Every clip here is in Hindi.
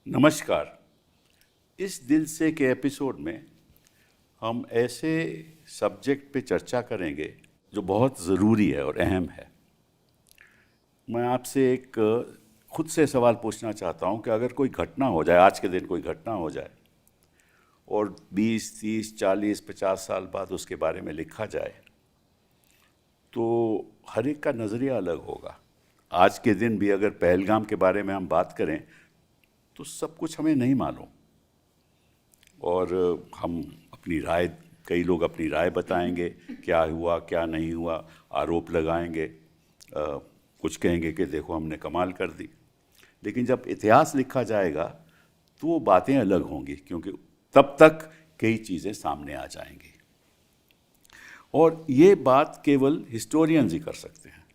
नमस्कार। इस दिल से के एपिसोड में हम ऐसे सब्जेक्ट पे चर्चा करेंगे जो बहुत ज़रूरी है और अहम है। मैं आपसे एक खुद से सवाल पूछना चाहता हूँ कि अगर कोई घटना हो जाए, आज के दिन कोई घटना हो जाए और 20, 30, 40, 50 साल बाद उसके बारे में लिखा जाए तो हर एक का नज़रिया अलग होगा। आज के दिन भी अगर पहलगाम के बारे में हम बात करें तो सब कुछ हमें नहीं मालूम और हम अपनी राय, कई लोग अपनी राय बताएंगे, क्या हुआ क्या नहीं हुआ, आरोप लगाएंगे, कुछ कहेंगे कि देखो हमने कमाल कर दी। लेकिन जब इतिहास लिखा जाएगा तो वो बातें अलग होंगी, क्योंकि तब तक कई चीज़ें सामने आ जाएंगी। और ये बात केवल हिस्टोरियंस ही कर सकते हैं,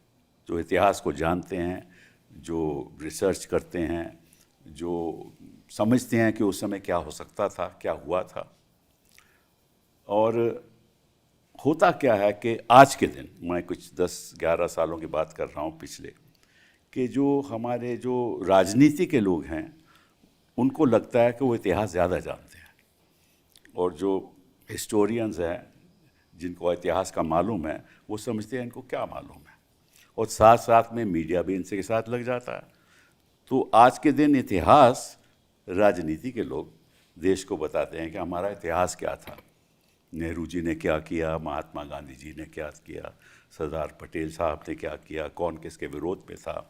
जो इतिहास को जानते हैं, जो रिसर्च करते हैं, जो समझते हैं कि उस समय क्या हो सकता था, क्या हुआ था। और होता क्या है कि आज के दिन, मैं कुछ 10-11 सालों की बात कर रहा हूँ पिछले, कि जो हमारे जो राजनीति के लोग हैं उनको लगता है कि वो इतिहास ज़्यादा जानते हैं, और जो हिस्टोरियंस हैं जिनको इतिहास का मालूम है वो समझते हैं इनको क्या मालूम है, और साथ साथ में मीडिया भी इनसे के साथ लग जाता है। तो आज के दिन इतिहास, राजनीति के लोग देश को बताते हैं कि हमारा इतिहास क्या था, नेहरू जी ने क्या किया, महात्मा गांधी जी ने क्या किया, सरदार पटेल साहब ने क्या किया, कौन किसके विरोध में था।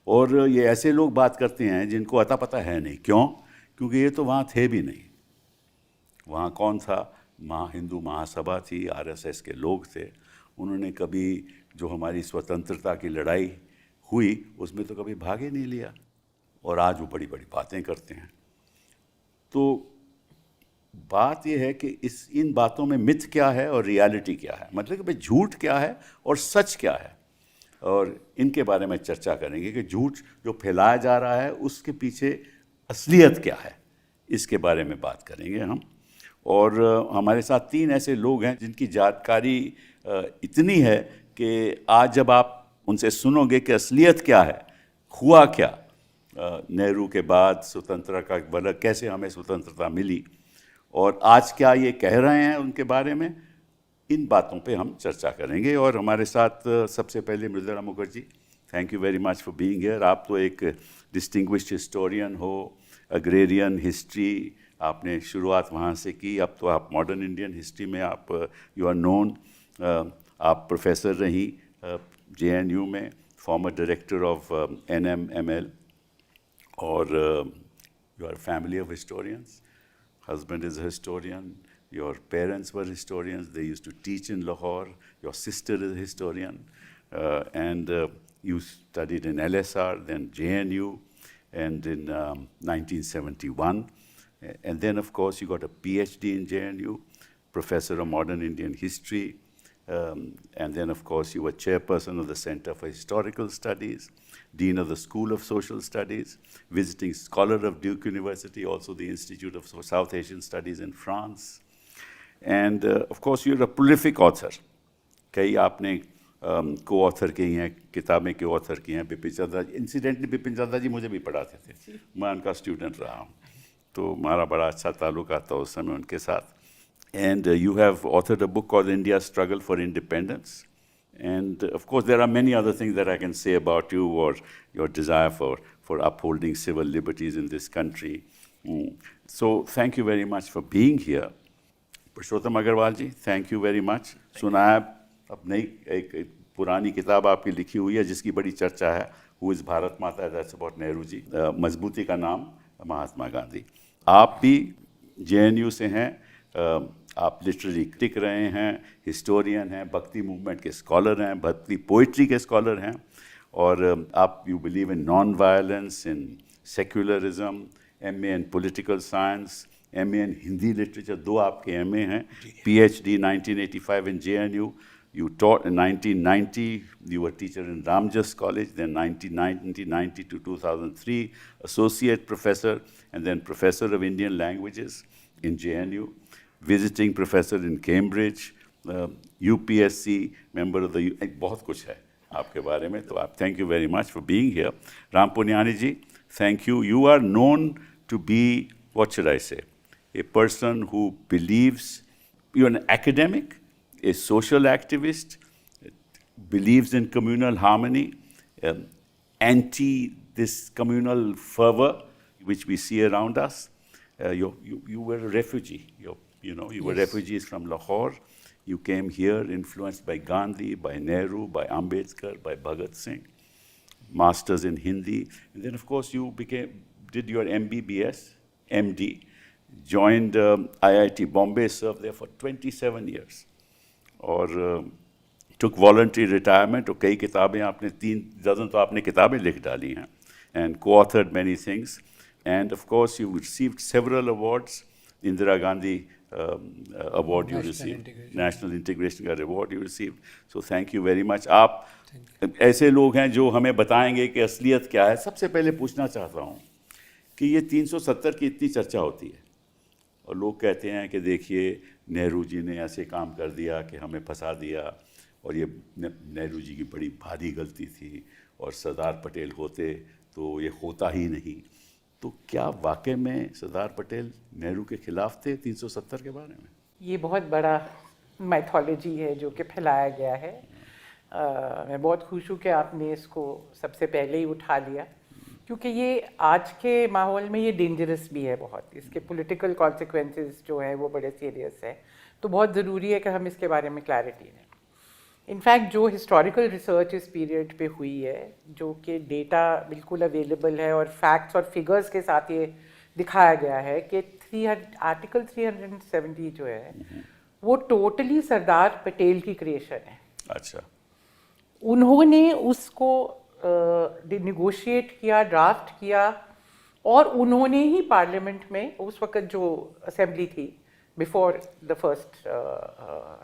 और ये ऐसे लोग बात करते हैं जिनको अता पता है नहीं। क्यों? क्योंकि ये तो वहाँ थे भी नहीं। वहाँ कौन था? हिंदू महासभा थी, आरएसएस के लोग थे। उन्होंने कभी जो हमारी स्वतंत्रता की लड़ाई हुई उसमें तो कभी भाग ही नहीं लिया, और आज वो बड़ी बड़ी बातें करते हैं। तो बात यह है कि इन बातों में मिथ क्या है और रियलिटी क्या है, मतलब कि भाई झूठ क्या है और सच क्या है, और इनके बारे में चर्चा करेंगे कि झूठ जो फैलाया जा रहा है उसके पीछे असलियत क्या है, इसके बारे में बात करेंगे हम। और हमारे साथ 3 ऐसे लोग हैं जिनकी जानकारी इतनी है कि आज जब आप उनसे सुनोगे कि असलियत क्या है, हुआ क्या, नेहरू के बाद स्वतंत्रता का बलक, कैसे हमें स्वतंत्रता मिली, और आज क्या ये कह रहे हैं उनके बारे में, इन बातों पे हम चर्चा करेंगे। और हमारे साथ सबसे पहले Mridula Mukherjee, thank you very much for being here. आप तो एक डिस्टिंग्विश्ड हिस्टोरियन हो, अग्रेरियन हिस्ट्री आपने शुरुआत वहाँ से की, अब तो आप मॉडर्न इंडियन हिस्ट्री में आप यू आर नोन। आप प्रोफेसर रही JNU में, फॉर्मर डायरेक्टर ऑफ NMML, और you are family of historians. Husband is a historian, your parents were historians, they used to teach in Lahore, your sister is a historian, and you studied in LSR, then JNU, and in 1971. And then, of course, you got a PhD in JNU, professor of modern Indian history, and then, of course, you were chairperson of the Center for Historical Studies, Dean of the School of Social Studies, visiting scholar of Duke University, also the Institute of South Asian Studies in France. And of course, you're a prolific author. कई आपने co-author की हैं, किताबें के author की हैं। बिपिन चंद्रा जी, इंसिडेंटली बिपिन चंद्रा जी मुझे भी पढ़ाते थे, मैं उनका स्टूडेंट रहा हूँ, तो हमारा बड़ा अच्छा ताल्लुक आता उस समय उनके साथ। And you have authored a book called India's Struggle for Independence. And of course, there are many other things that I can say about you, or your desire for upholding civil liberties in this country. So thank you very much for being here. Purushottam Agarwal ji, thank you very much. सुना है अब नई एक पुरानी किताब आपकी लिखी हुई है जिसकी बड़ी चर्चा है, Who is भारत माता, that's about नेहरू जी। मजबूती का नाम महात्मा गांधी। आप भी JNU से हैं, आप लिटरेरी टिक रहे हैं, हिस्टोरियन हैं, भक्ति मूवमेंट के स्कॉलर हैं, भक्ति पोइट्री के स्कॉलर हैं, और आप you believe in non violence, in secularism, MA in political science, MA in Hindi literature, 2 आपके MA हैं, PhD 1985 in JNU. You taught in 1990, you were teacher in Ramjas College, then 1990 to 2003, associate professor, and then professor of Indian languages in JNU, visiting professor in Cambridge, UPSC, member of the, बहुत कुछ है आपके बारे में, तो आप thank you very much for being here. Ram Punyani ji, thank you. You are known to be, what should I say, a person who believes, you're an academic, a social activist, believes in communal harmony, anti this communal fervor which we see around us. You were a refugee. You were refugees from Lahore. You came here influenced by Gandhi, by Nehru, by Ambedkar, by Bhagat Singh. Masters in Hindi. And then, of course, you did your MBBS, MD, joined IIT Bombay, served there for 27 years. और took voluntary retirement, और कई किताबें आपने 3 dozen तो आपने किताबें लिख डाली हैं, and co-authored many things. And of course, you received several awards. Indira Gandhi award you received, National Integration का award you received. So thank you very much. आप ऐसे लोग हैं जो हमें बताएंगे कि असलियत क्या है. सबसे पहले पूछना चाहता हूँ कि ये 370 की इतनी चर्चा होती है और लोग कहते हैं कि देखिए नेहरू जी ने ऐसे काम कर दिया कि हमें फंसा दिया और ये नेहरू जी की बड़ी भारी गलती थी और सरदार पटेल होते तो ये होता ही नहीं. तो क्या वाकई में सरदार पटेल नेहरू के खिलाफ थे 370 के बारे में? ये बहुत बड़ा मैथोलॉजी है जो कि फैलाया गया है. मैं बहुत खुश हूँ कि आपने इसको सबसे पहले ही उठा लिया, क्योंकि ये आज के माहौल में ये डेंजरस भी है बहुत. इसके पॉलिटिकल कॉन्सिक्वेंसेस जो है वो बड़े सीरियस है. तो बहुत ज़रूरी है कि हम इसके बारे में क्लैरिटी दें. इनफैक्ट जो हिस्टोरिकल रिसर्च इस पीरियड पे हुई है, जो कि डेटा बिल्कुल अवेलेबल है और फैक्ट्स और फिगर्स के साथ ये दिखाया गया है कि आर्टिकल 370 जो है वो टोटली सरदार पटेल की क्रिएशन है. अच्छा. उन्होंने उसको निगोशिएट किया, ड्राफ्ट किया और उन्होंने ही पार्लियामेंट में उस वक्त जो असेंबली थी before the first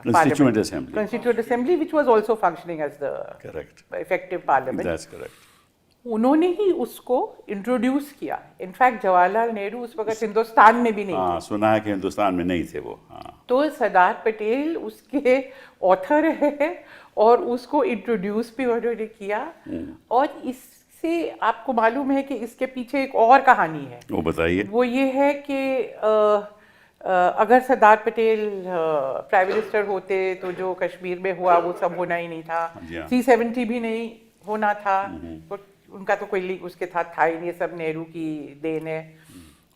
Constituent Assembly, which was also functioning as the effective parliament. That's correct. उन्होंने ही उसको इंट्रोड्यूस किया. इनफैक्ट जवाहरलाल नेहरू उस वक्त हिंदुस्तान में भी नहीं थे. सुना है कि हिंदुस्तान में नहीं थे वो. तो सरदार पटेल उसके ऑथर है और उसको इंट्रोड्यूस भी उन्होंने किया. और इससे आपको मालूम है कि इसके पीछे एक और कहानी है. वो बताइए. वो ये है कि अगर सरदार पटेल प्राइम मिनिस्टर होते तो जो कश्मीर में हुआ वो सब होना ही नहीं था. 370 भी नहीं होना था. उनका तो कोई उसके साथ था ही नहीं. सब नेहरू की देन है.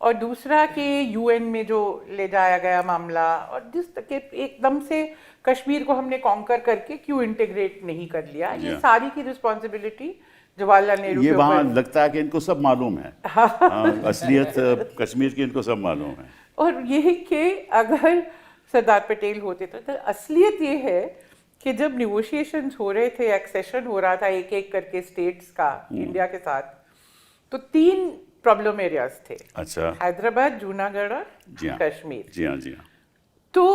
और दूसरा कि यूएन में जो ले जाया गया मामला, और जिस के एकदम से कश्मीर को हमने कॉन्कर करके क्यों इंटीग्रेट नहीं कर लिया, ये सारी की रिस्पॉन्सिबिलिटी जवाहरलाल नेहरू. ये वहाँ लगता है कि इनको सब मालूम है. असलियत कश्मीर की इनको सब मालूम है. और ये कि अगर सरदार पटेल होते तो असलियत ये है कि जब निगोशिएशंस हो रहे थे, एक्सेशन हो रहा था एक एक करके स्टेट्स का इंडिया के साथ, तो 3 प्रॉब्लम एरियाज थे. अच्छा. हैदराबाद, जूनागढ़ और कश्मीर. जी हाँ. तो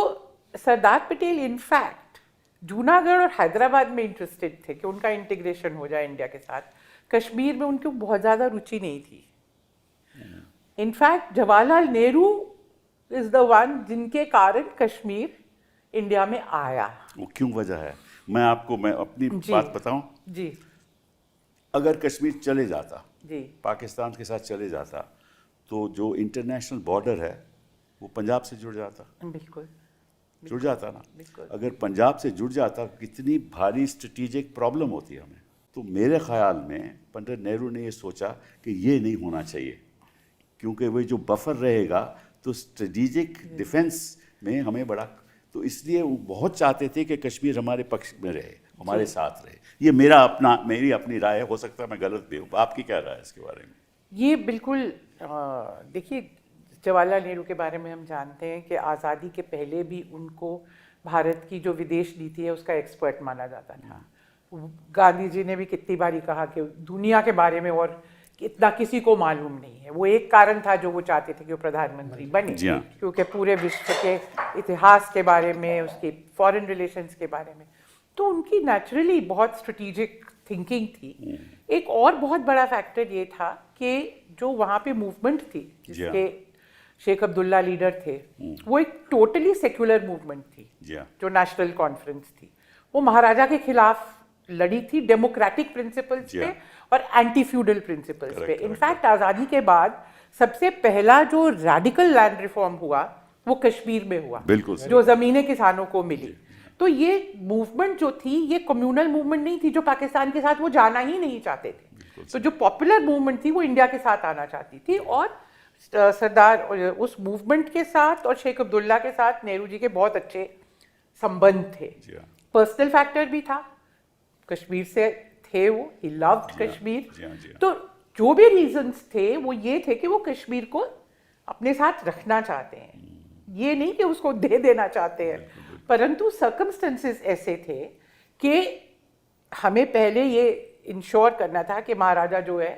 सरदार पटेल इनफैक्ट जूनागढ़ और हैदराबाद में इंटरेस्टेड थे कि उनका इंटीग्रेशन हो जाए इंडिया के साथ. कश्मीर में उनको बहुत ज़्यादा रुचि नहीं थी. In fact Jawaharlal Nehru is the one जिनके कारण कश्मीर इंडिया में आया. वो क्यों वजह है? मैं अपनी बात बताऊं जी. अगर कश्मीर चले जाता जी, पाकिस्तान के साथ चले जाता, तो जो इंटरनेशनल बॉर्डर है वो पंजाब से जुड़ जाता. बिल्कुल जुड़ जाता ना. अगर पंजाब से जुड़ जाता कितनी भारी स्ट्रेटेजिक प्रॉब्लम होती हमें. तो मेरे ख्याल में पंडित नेहरू ने ये सोचा कि ये नहीं होना चाहिए, क्योंकि वो जो बफर रहेगा तो स्ट्रेटेजिक डिफेंस में हमें बड़ा, तो इसलिए वो बहुत चाहते थे कि कश्मीर हमारे पक्ष में रहे, हमारे साथ रहे. ये मेरी अपनी राय है, हो सकता है मैं गलत भी हूँ. आपकी क्या राय है इसके बारे में? ये बिल्कुल देखिए, जवाहरलाल नेहरू के बारे में हम जानते हैं कि आज़ादी के पहले भी उनको भारत की जो विदेश नीति है उसका एक्सपर्ट माना जाता था. गांधी जी ने भी कितनी बारी कहा कि दुनिया के बारे में और इतना किसी को मालूम नहीं है. वो एक कारण था जो वो चाहते थे कि वो प्रधानमंत्री बने, क्योंकि पूरे विश्व के इतिहास के बारे में, उसके फॉरेन रिलेशंस के बारे में, तो उनकी नेचुरली बहुत स्ट्रेटेजिक थिंकिंग थी. एक और बहुत बड़ा फैक्टर ये था कि जो वहाँ पे मूवमेंट थी जिसके शेख अब्दुल्ला लीडर थे, वो एक टोटली सेक्युलर मूवमेंट थी. जो नेशनल कॉन्फ्रेंस थी वो महाराजा के खिलाफ लड़ी थी, डेमोक्रेटिक प्रिंसिपल्स पे और एंटी फ्यूडल प्रिंसिपल्स पे. इनफैक्ट आज़ादी के बाद सबसे पहला जो रैडिकल लैंड रिफॉर्म हुआ वो कश्मीर में हुआ, बिल्कुल सही। जो जमीनें किसानों को मिली। तो ये मूवमेंट जो थी ये कम्युनल मूवमेंट नहीं थी, जो पाकिस्तान के साथ वो जाना ही नहीं चाहते थे। तो जो पॉपुलर मूवमेंट थी वो इंडिया के साथ आना चाहती थी, और सरदार उस मूवमेंट के साथ और शेख अब्दुल्ला के साथ नेहरू जी के बहुत अच्छे संबंध थे। पर्सनल फैक्टर भी था, कश्मीर से थे वो, ही लव्ड कश्मीर। तो जो भी रीजंस थे वो ये थे कि वो कश्मीर को अपने साथ रखना चाहते हैं, ये नहीं कि उसको दे देना चाहते हैं। परंतु सर्कमस्टेंसेस ऐसे थे कि हमें पहले ये इंश्योर करना था कि महाराजा जो है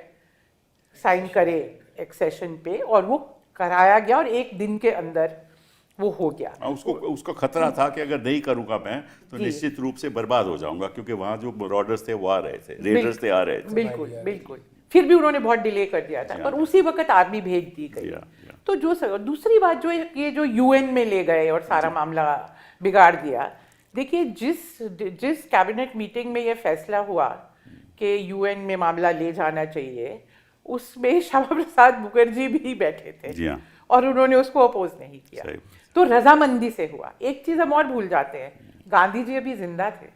साइन करे एक्सेशन पे, और वो कराया गया और एक दिन के अंदर वो हो गया। उसको खतरा था कि अगर नहीं करूंगा मैं तो निश्चित रूप से बर्बाद हो जाऊंगा, क्योंकि वहां जो मराडर्स थे वो आ रहे थे, रेडर्स थे आ रहे थे। बिल्कुल बिल्कुल। फिर भी उन्होंने बहुत डिले कर दिया था, पर उसी वक्त आर्मी भेज दी गई। तो जो दूसरी बात जो है, ये जो यूएन में ले गए और सारा मामला बिगाड़ दिया। देखिए, जिस कैबिनेट मीटिंग में ये फैसला हुआ कि यूएन में मामला ले जाना चाहिए, उसमें श्यामा प्रसाद मुखर्जी भी बैठे थे और उन्होंने उसको अपोज नहीं किया। तो रजामंदी से हुआ। एक चीज हम और भूल जाते हैं, गांधी जी अभी जिंदा थे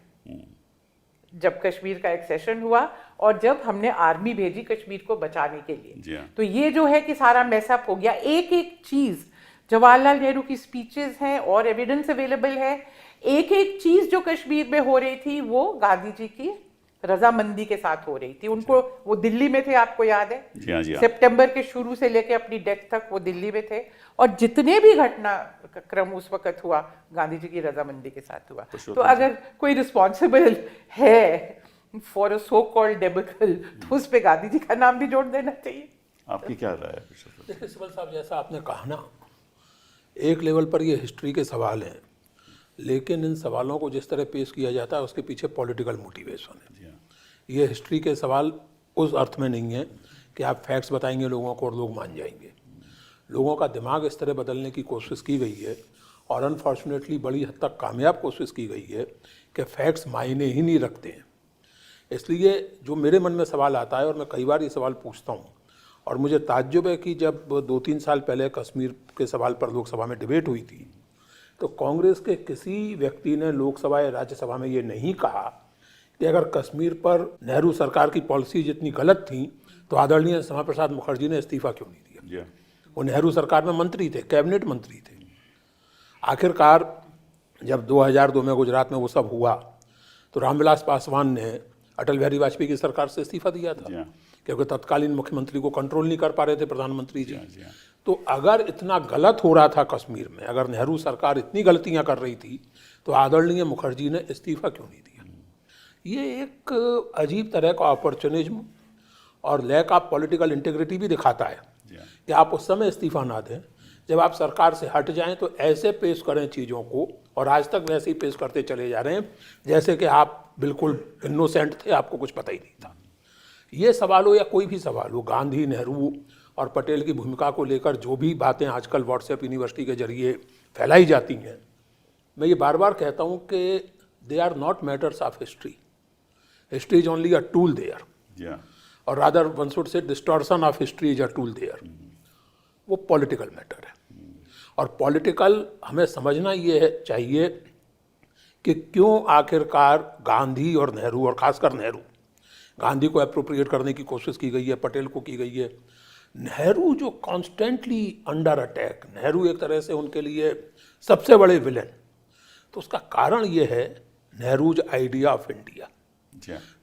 जब कश्मीर का एक्सेशन हुआ और जब हमने आर्मी भेजी कश्मीर को बचाने के लिए। तो ये जो है कि सारा मैसअप हो गया। एक एक चीज, जवाहरलाल नेहरू की स्पीचेस हैं और एविडेंस अवेलेबल है, एक एक चीज जो कश्मीर में हो रही थी वो गांधी जी की रजामंदी के साथ हो रही थी। उनको, वो दिल्ली में थे, आपको याद है, सितंबर के शुरू से लेके अपनी डेथ तक वो दिल्ली में थे, और जितने भी घटनाक्रम उस वक्त हुआ गांधी जी की रजामंदी के साथ हुआ। तो अगर कोई रिस्पॉन्सिबल है फॉर अ सो कॉल्ड डेबकल, तो उस पे गांधी जी का नाम भी जोड़ देना चाहिए। आपकी क्या राय है? देखिए सिब्बल साहब, जैसा आपने कहा ना, एक लेवल पर ये हिस्ट्री के सवाल हैं, लेकिन इन सवालों को जिस तरह पेश किया जाता है उसके पीछे पॉलिटिकल मोटिवेशन है। ये हिस्ट्री के सवाल उस अर्थ में नहीं है कि आप फैक्ट्स बताएंगे लोगों को और लोग मान जाएंगे। लोगों का दिमाग इस तरह बदलने की कोशिश की गई है, और अनफॉर्चुनेटली बड़ी हद तक कामयाब कोशिश की गई है कि फैक्ट्स मायने ही नहीं रखते हैं। इसलिए जो मेरे मन में सवाल आता है, और मैं कई बार ये सवाल पूछता हूँ, और मुझे ताज्जुब है कि जब 2-3 साल पहले कश्मीर के सवाल पर लोकसभा में डिबेट हुई थी, तो कांग्रेस के किसी व्यक्ति ने लोकसभा या राज्यसभा में ये नहीं कहा कि अगर कश्मीर पर नेहरू सरकार की पॉलिसी जितनी गलत थी तो आदरणीय श्यामा प्रसाद मुखर्जी ने इस्तीफा क्यों नहीं दिया। वो नेहरू सरकार में मंत्री थे, कैबिनेट मंत्री थे। आखिरकार जब 2002 में गुजरात में वो सब हुआ तो रामविलास पासवान ने अटल बिहारी वाजपेयी की सरकार से इस्तीफा दिया था, क्योंकि तत्कालीन मुख्यमंत्री को कंट्रोल नहीं कर पा रहे थे प्रधानमंत्री जी। तो अगर इतना गलत हो रहा था कश्मीर में, अगर नेहरू सरकार इतनी गलतियां कर रही थी, तो आदरणीय मुखर्जी ने इस्तीफा क्यों नहीं दिया। ये एक अजीब तरह का अपॉर्चुनिज्म और लैक ऑफ पॉलिटिकल इंटीग्रिटी भी दिखाता है कि आप उस समय इस्तीफा ना दें, जब आप सरकार से हट जाएं तो ऐसे पेश करें चीज़ों को, और आज तक वैसे ही पेश करते चले जा रहे हैं जैसे कि आप बिल्कुल इनोसेंट थे, आपको कुछ पता ही नहीं था। ये सवाल हो या कोई भी सवाल हो, गांधी, नेहरू और पटेल की भूमिका को लेकर जो भी बातें आजकल व्हाट्सएप यूनिवर्सिटी के जरिए फैलाई जाती हैं, मैं ये बार बार कहता हूँ कि they are not matters of history. History is only a tool there, और rather one should say distortion of history is a tool there. वो पॉलिटिकल मैटर है, और पॉलिटिकल हमें समझना ये चाहिए कि क्यों आखिरकार गांधी और नेहरू, और खासकर नेहरू, गांधी को अप्रोप्रिएट करने की कोशिश की गई है, पटेल को की गई है। नेहरू जो कॉन्स्टेंटली अंडर अटैक, नेहरू एक तरह से उनके लिए सबसे बड़े विलेन। तो उसका कारण ये है Nehru's idea of India,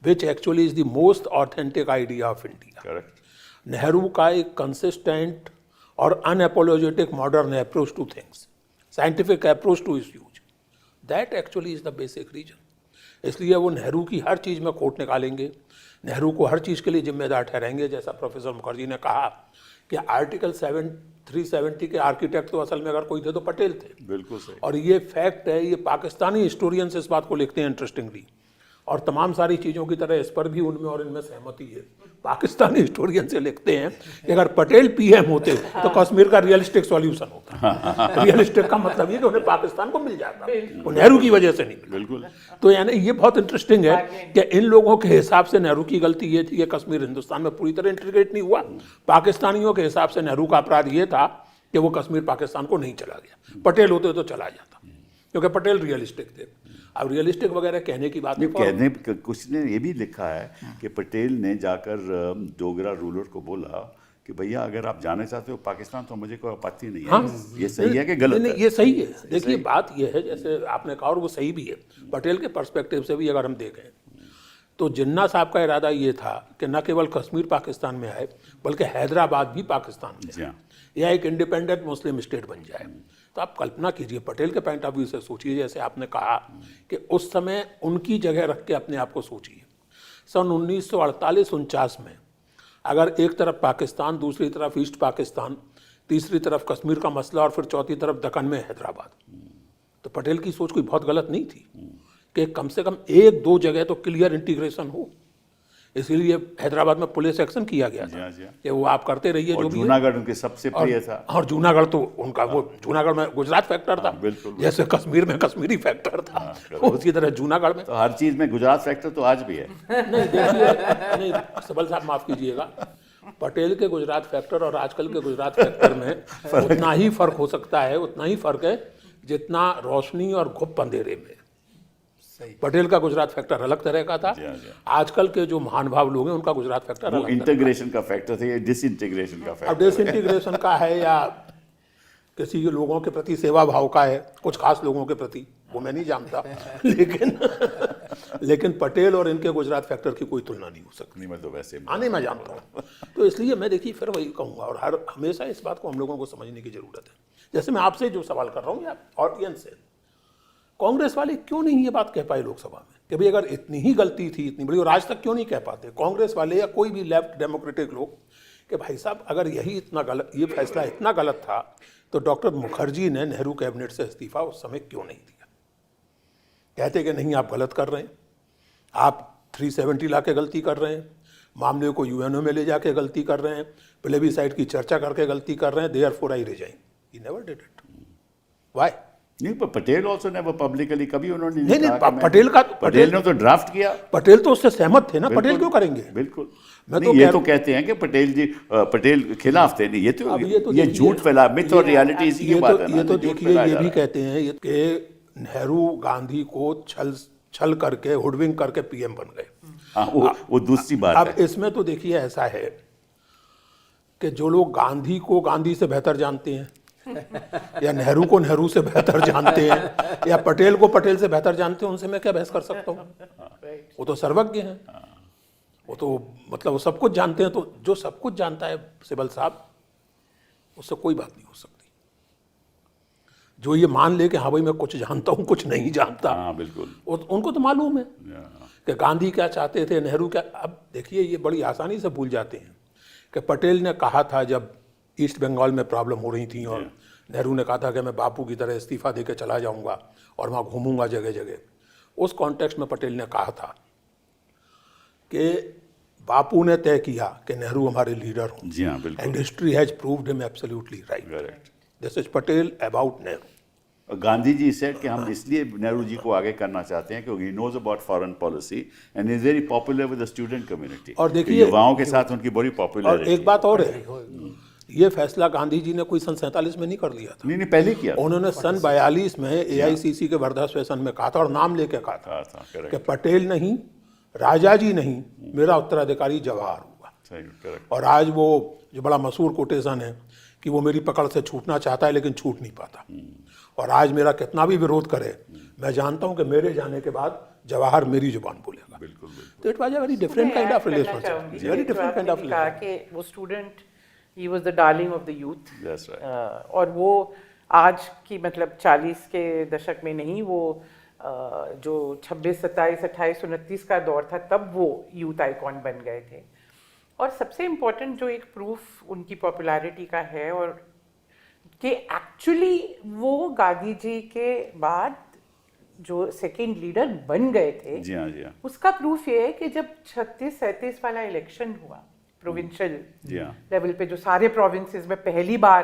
which actually is the most authentic idea of India. Nehru का एक कंसिस्टेंट और unapologetic modern approach to things, scientific approach to issues, that actually is the basic reason. इसलिए वो नेहरू की हर चीज़ में खोट निकालेंगे, नेहरू को हर चीज़ के लिए जिम्मेदार ठहराएंगे। जैसा प्रोफेसर मुखर्जी ने कहा कि आर्टिकल 370 के आर्किटेक्ट तो असल में अगर कोई थे तो पटेल थे। बिल्कुल सही। और ये फैक्ट है, ये पाकिस्तानी हिस्टोरियंस इस बात को लिखते हैं इंटरेस्टिंगली, और तमाम सारी चीज़ों की तरह इस पर भी उनमें और इनमें सहमति है। पाकिस्तानी हिस्टोरियन से लिखते हैं कि अगर पटेल पीएम होते तो कश्मीर का रियलिस्टिक सॉल्यूशन होता। रियलिस्टिक का मतलब ये कि उन्हें पाकिस्तान को मिल जाता, वो नेहरू की वजह से नहीं मिला। बिल्कुल। तो यानी ये बहुत इंटरेस्टिंग है कि इन लोगों के हिसाब से नेहरू की गलती ये थी कि कश्मीर हिंदुस्तान में पूरी तरह इंटीग्रेट नहीं हुआ। पाकिस्तानियों के हिसाब से नेहरू का अपराध ये था कि वो कश्मीर पाकिस्तान को नहीं चला गया। पटेल होते तो चला जाता, क्योंकि पटेल रियलिस्टिक थे। अब रियलिस्टिक वगैरह कहने की बात कहने कुछ ने ये भी लिखा है कि पटेल ने जाकर डोगरा रूलर को बोला कि भैया अगर आप जाना चाहते हो पाकिस्तान तो मुझे कोई आपत्ति नहीं है। हाँ, ये सही है कि गलत नहीं, है? ये सही है। देखिए बात ये है, जैसे आपने कहा और वो सही भी है, पटेल के पर्सपेक्टिव से भी अगर हम देखें तो जिन्ना साहब का इरादा ये था कि न केवल कश्मीर पाकिस्तान में आए बल्कि हैदराबाद भी पाकिस्तान में आए, या एक इंडिपेंडेंट मुस्लिम स्टेट बन जाए। तो आप कल्पना कीजिए, पटेल के पॉइंट ऑफ व्यू से सोचिए, जैसे आपने कहा कि उस समय उनकी जगह रख के अपने आप को सोचिए। सन 1948-49 में अगर एक तरफ पाकिस्तान, दूसरी तरफ ईस्ट पाकिस्तान, तीसरी तरफ कश्मीर का मसला और फिर चौथी तरफ दक्कन में हैदराबाद, तो पटेल की सोच कोई बहुत गलत नहीं थी कि कम से कम एक दो जगह तो क्लियर इंटीग्रेशन हो। इसीलिए हैदराबाद में पुलिस एक्शन किया गया था कि वो आप करते रहिए जो भी। जूनागढ़ उनके सबसे प्रिय था। और जूनागढ़ तो उनका वो जूनागढ़ में गुजरात फैक्टर था, जैसे कश्मीर में कश्मीरी फैक्टर था, उसी तरह जूनागढ़ में तो हर चीज में गुजरात फैक्टर तो आज भी है। नहीं देखिए, नहीं सबल साहब माफ कीजिएगा, पटेल के गुजरात फैक्टर और आजकल के गुजरात फैक्टर में उतना ही फर्क हो सकता है, उतना ही फर्क है जितना रोशनी और घुप अंधेरे में। पटेल का गुजरात फैक्टर अलग तरह का था, आजकल के जो महानुभाव लोग हैं उनका गुजरात फैक्टर अलग। इंटीग्रेशन का फैक्टर था, ये डिसइंटीग्रेशन का फैक्टर। अब डिसइंटीग्रेशन का है या किसी लोगों के प्रति सेवा भाव का है, कुछ खास लोगों के प्रति, वो मैं नहीं जानता लेकिन पटेल और इनके गुजरात फैक्टर की कोई तुलना नहीं हो सकती। नहीं, मैं तो वैसे आने मैं जानता हूँ। तो इसलिए मैं देखिए फिर वही कहूँगा, और हमेशा इस बात को हम लोगों को समझने की जरूरत है। जैसे मैं आपसे जो सवाल कर रहा हूँ या ऑडियंस से, कांग्रेस वाले क्यों नहीं ये बात कह पाए लोकसभा में कि भाई अगर इतनी ही गलती थी, इतनी बड़ी, और आज तक क्यों नहीं कह पाते कांग्रेस वाले या कोई भी लेफ्ट डेमोक्रेटिक लोग कि भाई साहब अगर यही इतना गलत, ये फैसला इतना गलत था तो डॉक्टर मुखर्जी ने नेहरू कैबिनेट से इस्तीफा उस समय क्यों नहीं दिया। कहते कि नहीं आप गलत कर रहे हैं, आप 370 ला के गलती कर रहे हैं, मामले को यूएनओ में ले जाके गलती कर रहे हैं, प्लेबिसाइट की चर्चा करके गलती कर रहे हैं, therefore I resign. He never did it. Why? नहीं, पर पटेल ऑल्सो नेवर पब्लिकली, कभी उन्होंने नहीं, पटेल ने तो ड्राफ्ट किया। पटेल तो उससे सहमत थे ना, पटेल क्यों करेंगे? बिल्कुल। मैं तो ये तो कहते हैं कि पटेल खिलाफ थे। नहीं, ये झूठ फैला, मिथ और रियलिटी इसी की बात है। ये तो देखिए, ये भी कहते हैं कि नेहरू गांधी को छल करके, हुडविंग करके पीएम बन गए। हाँ, वो दूसरी बात अब है। इसमें तो देखिए ऐसा है कि जो लोग गांधी को गांधी से बेहतर जानते हैं या नेहरू को नेहरू से बेहतर जानते हैं या पटेल को पटेल से बेहतर जानते हैं, उनसे मैं क्या बहस कर सकता हूँ? वो तो सर्वज्ञ हैं, वो तो मतलब वो सब कुछ जानते हैं। तो जो सब कुछ जानता है सिबल साहब, उससे कोई बात नहीं हो सकती। जो ये मान ले कि हाँ भाई मैं कुछ जानता हूँ कुछ नहीं जानता, हाँ बिल्कुल, उनको तो मालूम है कि गांधी क्या चाहते थे, नेहरू क्या। अब देखिए ये बड़ी आसानी से भूल जाते हैं कि पटेल ने कहा था जब ईस्ट बंगाल में प्रॉब्लम हो रही थी और नेहरू ने कहा था कि मैं बापू की तरह इस्तीफा देकर चला जाऊंगा और वहाँ घूमूंगा जगह जगह। उस कॉन्टेक्स्ट में पटेल ने कहा था कि बापू ने तय किया कि नेहरू हमारे लीडर हों। जी हाँ बिल्कुल। And history has proved him absolutely right. This is Patel about Nehru. Gandhi ji said कि हम इसलिए नेहरू जी को आगे करना चाहते हैं क्योंकि he knows about foreign policy and is very popular with the student community. और देखिए युवाओं के साथ उनकी बड़ी पॉपुलरिटी। और एक बात और है, ये फैसला गांधी जी ने कोई सन 47 में नहीं कर लिया था। नहीं, पहले किया। उन्होंने सन 42 में AICC के वर्धा सेशन में कहा था और नाम लेके कहा था कि पटेल नहीं, राजा जी नहीं, मेरा उत्तराधिकारी जवाहर होगा। और आज वो जो बड़ा मशहूर कोटेशन है कि वो मेरी पकड़ से छूटना चाहता है लेकिन छूट नहीं पाता। और आज मेरा कितना भी विरोध करे, मैं जानता हूं कि मेरे जाने के बाद जवाहर मेरी जुबान बोलेगा। बिल्कुल। तो it was a very different kind of relationship, very different kind of relationship. कि वो student, he was the darling of the youth. That's right. और वो आज की मतलब 40 के दशक में नहीं, वो जो 26, 27, 28, 29 का दौर था, तब वो यूथ आइकॉन बन गए थे। और सबसे इम्पोर्टेंट जो एक प्रूफ उनकी पॉपुलैरिटी का है और कि एक्चुअली वो गांधी जी के बाद जो सेकेंड लीडर बन गए थे, जी हाँ, जी हाँ, उसका प्रूफ ये है कि जब 36-37 वाला इलेक्शन हुआ प्रोविंशियल जी हाँ, लेवल पे, जो सारे प्रोविंसेस में पहली बार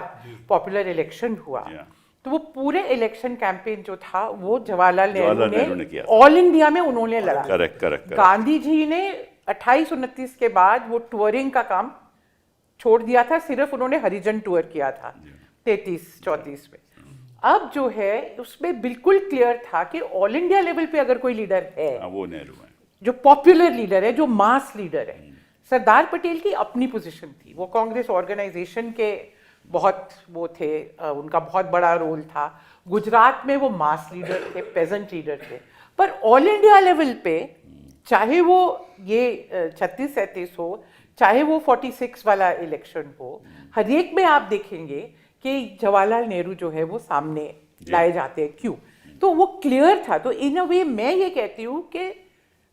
पॉपुलर इलेक्शन हुआ, जी हाँ। तो वो पूरे इलेक्शन कैंपेन जो था वो जवाहरलाल जवाहरलाल नेहरू नेहरू ने ने किया था। ऑल इंडिया में उन्होंने लड़ा। Correct correct correct. Gandhi ji ने 28-29 के बाद वो टूरिंग का काम छोड़ दिया था, सिर्फ उन्होंने हरिजन टूर किया था 33-34 में। अब जो है उसमें बिल्कुल क्लियर था कि ऑल इंडिया लेवल पे अगर कोई लीडर है, हाँ, वो नेहरू है। जो पॉपुलर लीडर है, जो मास लीडर है, सरदार पटेल की अपनी पोजीशन थी, वो कांग्रेस ऑर्गेनाइजेशन के बहुत वो थे, उनका बहुत बड़ा रोल था। गुजरात में वो मास लीडर थे, पेजेंट लीडर थे, पर ऑल इंडिया लेवल पे चाहे वो ये 36-37 हो, चाहे वो 46 वाला इलेक्शन हो, हर एक में आप देखेंगे कि जवाहरलाल नेहरू जो है वो सामने लाए जाते हैं। क्यों? तो वो क्लियर था। तो इन अ वे मैं ये कहती हूँ कि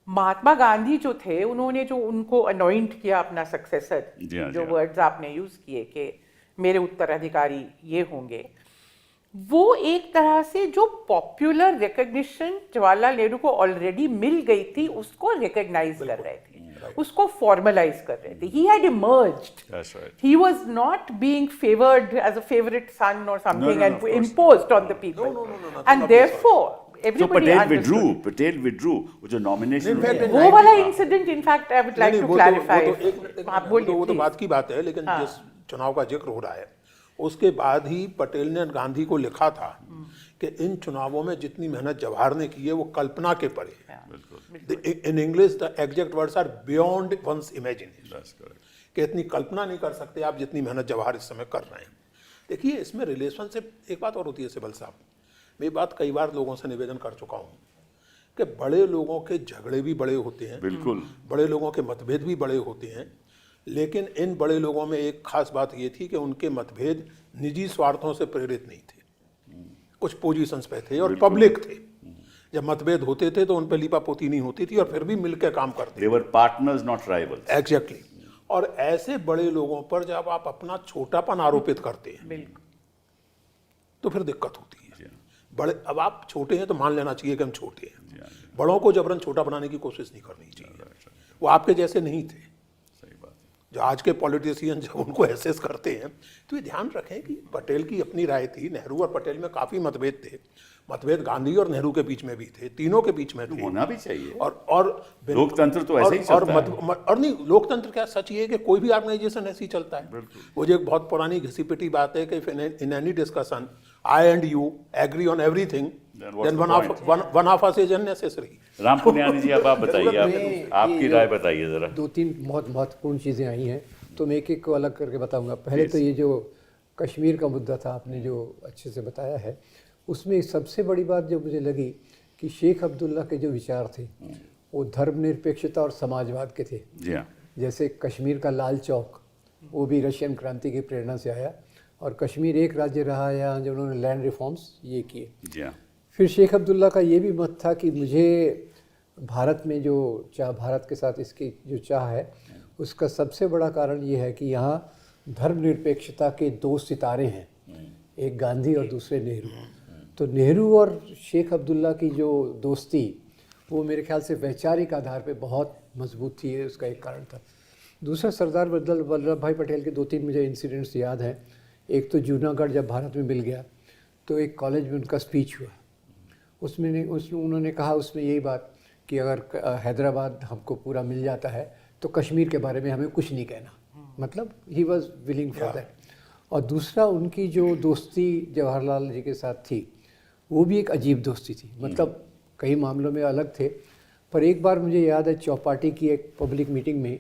महात्मा गांधी जो थे, उन्होंने जो उनको अनॉइंट किया अपना सक्सेसर, जी हाँ, जो जी हाँ। वर्ड्स आपने यूज किए कि मेरे उत्तराधिकारी ये होंगे, वो एक तरह से जो पॉपुलर रिकग्निशन जवाहरलाल नेहरू को ऑलरेडी मिल गई थी, उसको रिकग्नाइज कर रहे थे, उसको फॉर्मलाइज कर रहे थे। He had emerged, That's right. he was not being favored as a favorite son or something no, and of course. imposed on the people. No, nothing And of the therefore So everybody understood. Pटेल withdrew, वो जो nomination In fact, हुआ। वो वाला incident in fact I would like नहीं, टू वो क्लैरिफाई। तो एक मिनट, आप बोलिए वो तो please. बात की बात है, लेकिन हाँ। जिस चुनाव का जिक्र हो रहा है उसके बाद ही पटेल ने गांधी को लिखा था कि इन चुनावों में जितनी मेहनत जवाहर ने की है वो कल्पना के परे है। In English the exact words are beyond one's imagination, That's correct. कि इतनी कल्पना नहीं कर सकते आप जितनी मेहनत जवाहर इस समय कर रहे हैं। देखिए, इसमें रिलेशनशिप एक बात और होती है सिबल साहब, मैं ये बात कई बार लोगों से निवेदन कर चुका हूँ कि बड़े लोगों के झगड़े भी बड़े होते हैं, बिल्कुल। बड़े लोगों के मतभेद भी बड़े होते हैं, लेकिन इन बड़े लोगों में एक खास बात ये थी कि उनके मतभेद निजी स्वार्थों से प्रेरित नहीं थे, कुछ पोजीशंस पे थे और पब्लिक थे। जब मतभेद होते थे तो उन पर लीपापोती नहीं होती थी और फिर भी मिलकर काम करते They were partners, not rivals. Exactly. और ऐसे बड़े लोगों पर जब आप अपना छोटापन आरोपित करते हैं बिल्कुल। तो फिर दिक्कत होती है। जी हाँ, बड़े, अब आप छोटे हैं तो मान लेना चाहिए कि हम छोटे हैं, जी हाँ, जी हाँ। बड़ों को जबरन छोटा बनाने की कोशिश नहीं करनी चाहिए। वो आपके जैसे नहीं थे। सही बात है। जो आज के पॉलिटिशियन जब उनको एसेस करते हैं तो ये ध्यान रखें कि पटेल की अपनी राय थी, नेहरू और पटेल में काफ़ी मतभेद थे, मतभेद गांधी और नेहरू के बीच में भी थे, तीनों के बीच में थे। होना भी चाहिए। और लोकतंत्र तो ऐसे ही चलता है। और नहीं, लोकतंत्र क्या, सच ये है कि कोई भी ऑर्गेनाइजेशन ऐसे ही चलता है। वो जो एक बहुत पुरानी घिसी पिटी बात है कि in any discussion I and you agree on everything, then one of us is unnecessary. Ram Puniyani ji, अब आप बताइए, आपकी राय बताइए जरा। 2-3 बहुत महत्वपूर्ण चीज़ें आई हैं, तो मैं एक एक को अलग करके बताऊंगा। पहले तो ये जो कश्मीर का मुद्दा था, आपने जो अच्छे से बताया है, उसमें सबसे बड़ी बात जो मुझे लगी कि शेख अब्दुल्ला के जो विचार थे वो धर्मनिरपेक्षता और समाजवाद के थे। जी हाँ, जैसे कश्मीर का लाल चौक, वो भी रशियन क्रांति की प्रेरणा से आया, और कश्मीर एक राज्य रहा है यहाँ जो उन्होंने लैंड रिफॉर्म्स ये किए। जी हाँ, फिर शेख अब्दुल्ला का ये भी मत था कि मुझे भारत में जो चाह, भारत के साथ इसकी जो चाह है, उसका सबसे बड़ा कारण ये है कि यहाँ धर्मनिरपेक्षता के 2 सितारे हैं, एक गांधी और दूसरे नेहरू। तो नेहरू और शेख अब्दुल्ला की जो दोस्ती, वो मेरे ख्याल से वैचारिक आधार पे बहुत मजबूत थी, ये उसका एक कारण था। दूसरा, सरदार वल्लभ भाई पटेल के 2-3 मुझे इंसिडेंट्स याद हैं। एक तो जूनागढ़ जब भारत में मिल गया तो एक कॉलेज में उनका स्पीच हुआ, उसमें उन्होंने कहा उसमें यही बात कि अगर हैदराबाद हमको पूरा मिल जाता है तो कश्मीर के बारे में हमें कुछ नहीं कहना, मतलब he was willing for that. और दूसरा, उनकी जो दोस्ती जवाहरलाल जी के साथ थी वो भी एक अजीब दोस्ती थी, मतलब कई मामलों में अलग थे, पर एक बार मुझे याद है चौपाटी की एक पब्लिक मीटिंग में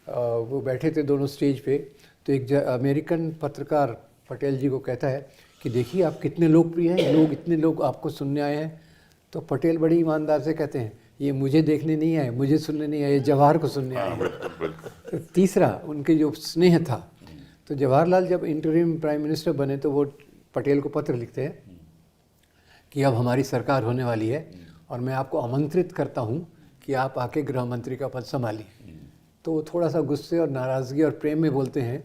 वो बैठे थे दोनों स्टेज पे, तो एक अमेरिकन पत्रकार पटेल जी को कहता है कि देखिए आप कितने लोकप्रिय हैं, लोग इतने लोग आपको सुनने आए हैं। तो पटेल बड़ी ईमानदार से कहते हैं, ये मुझे देखने नहीं आए, मुझे सुनने नहीं आए, ये जवाहर को सुनने आए हैं। तो तीसरा, उनके जो स्नेह था, तो जवाहरलाल जब इंटरिम प्राइम मिनिस्टर बने तो वो पटेल को पत्र लिखते हैं कि अब हमारी सरकार होने वाली है और मैं आपको आमंत्रित करता हूँ कि आप आके गृह मंत्री का पद संभालिए। तो वो थोड़ा सा गुस्से और नाराज़गी और प्रेम में बोलते हैं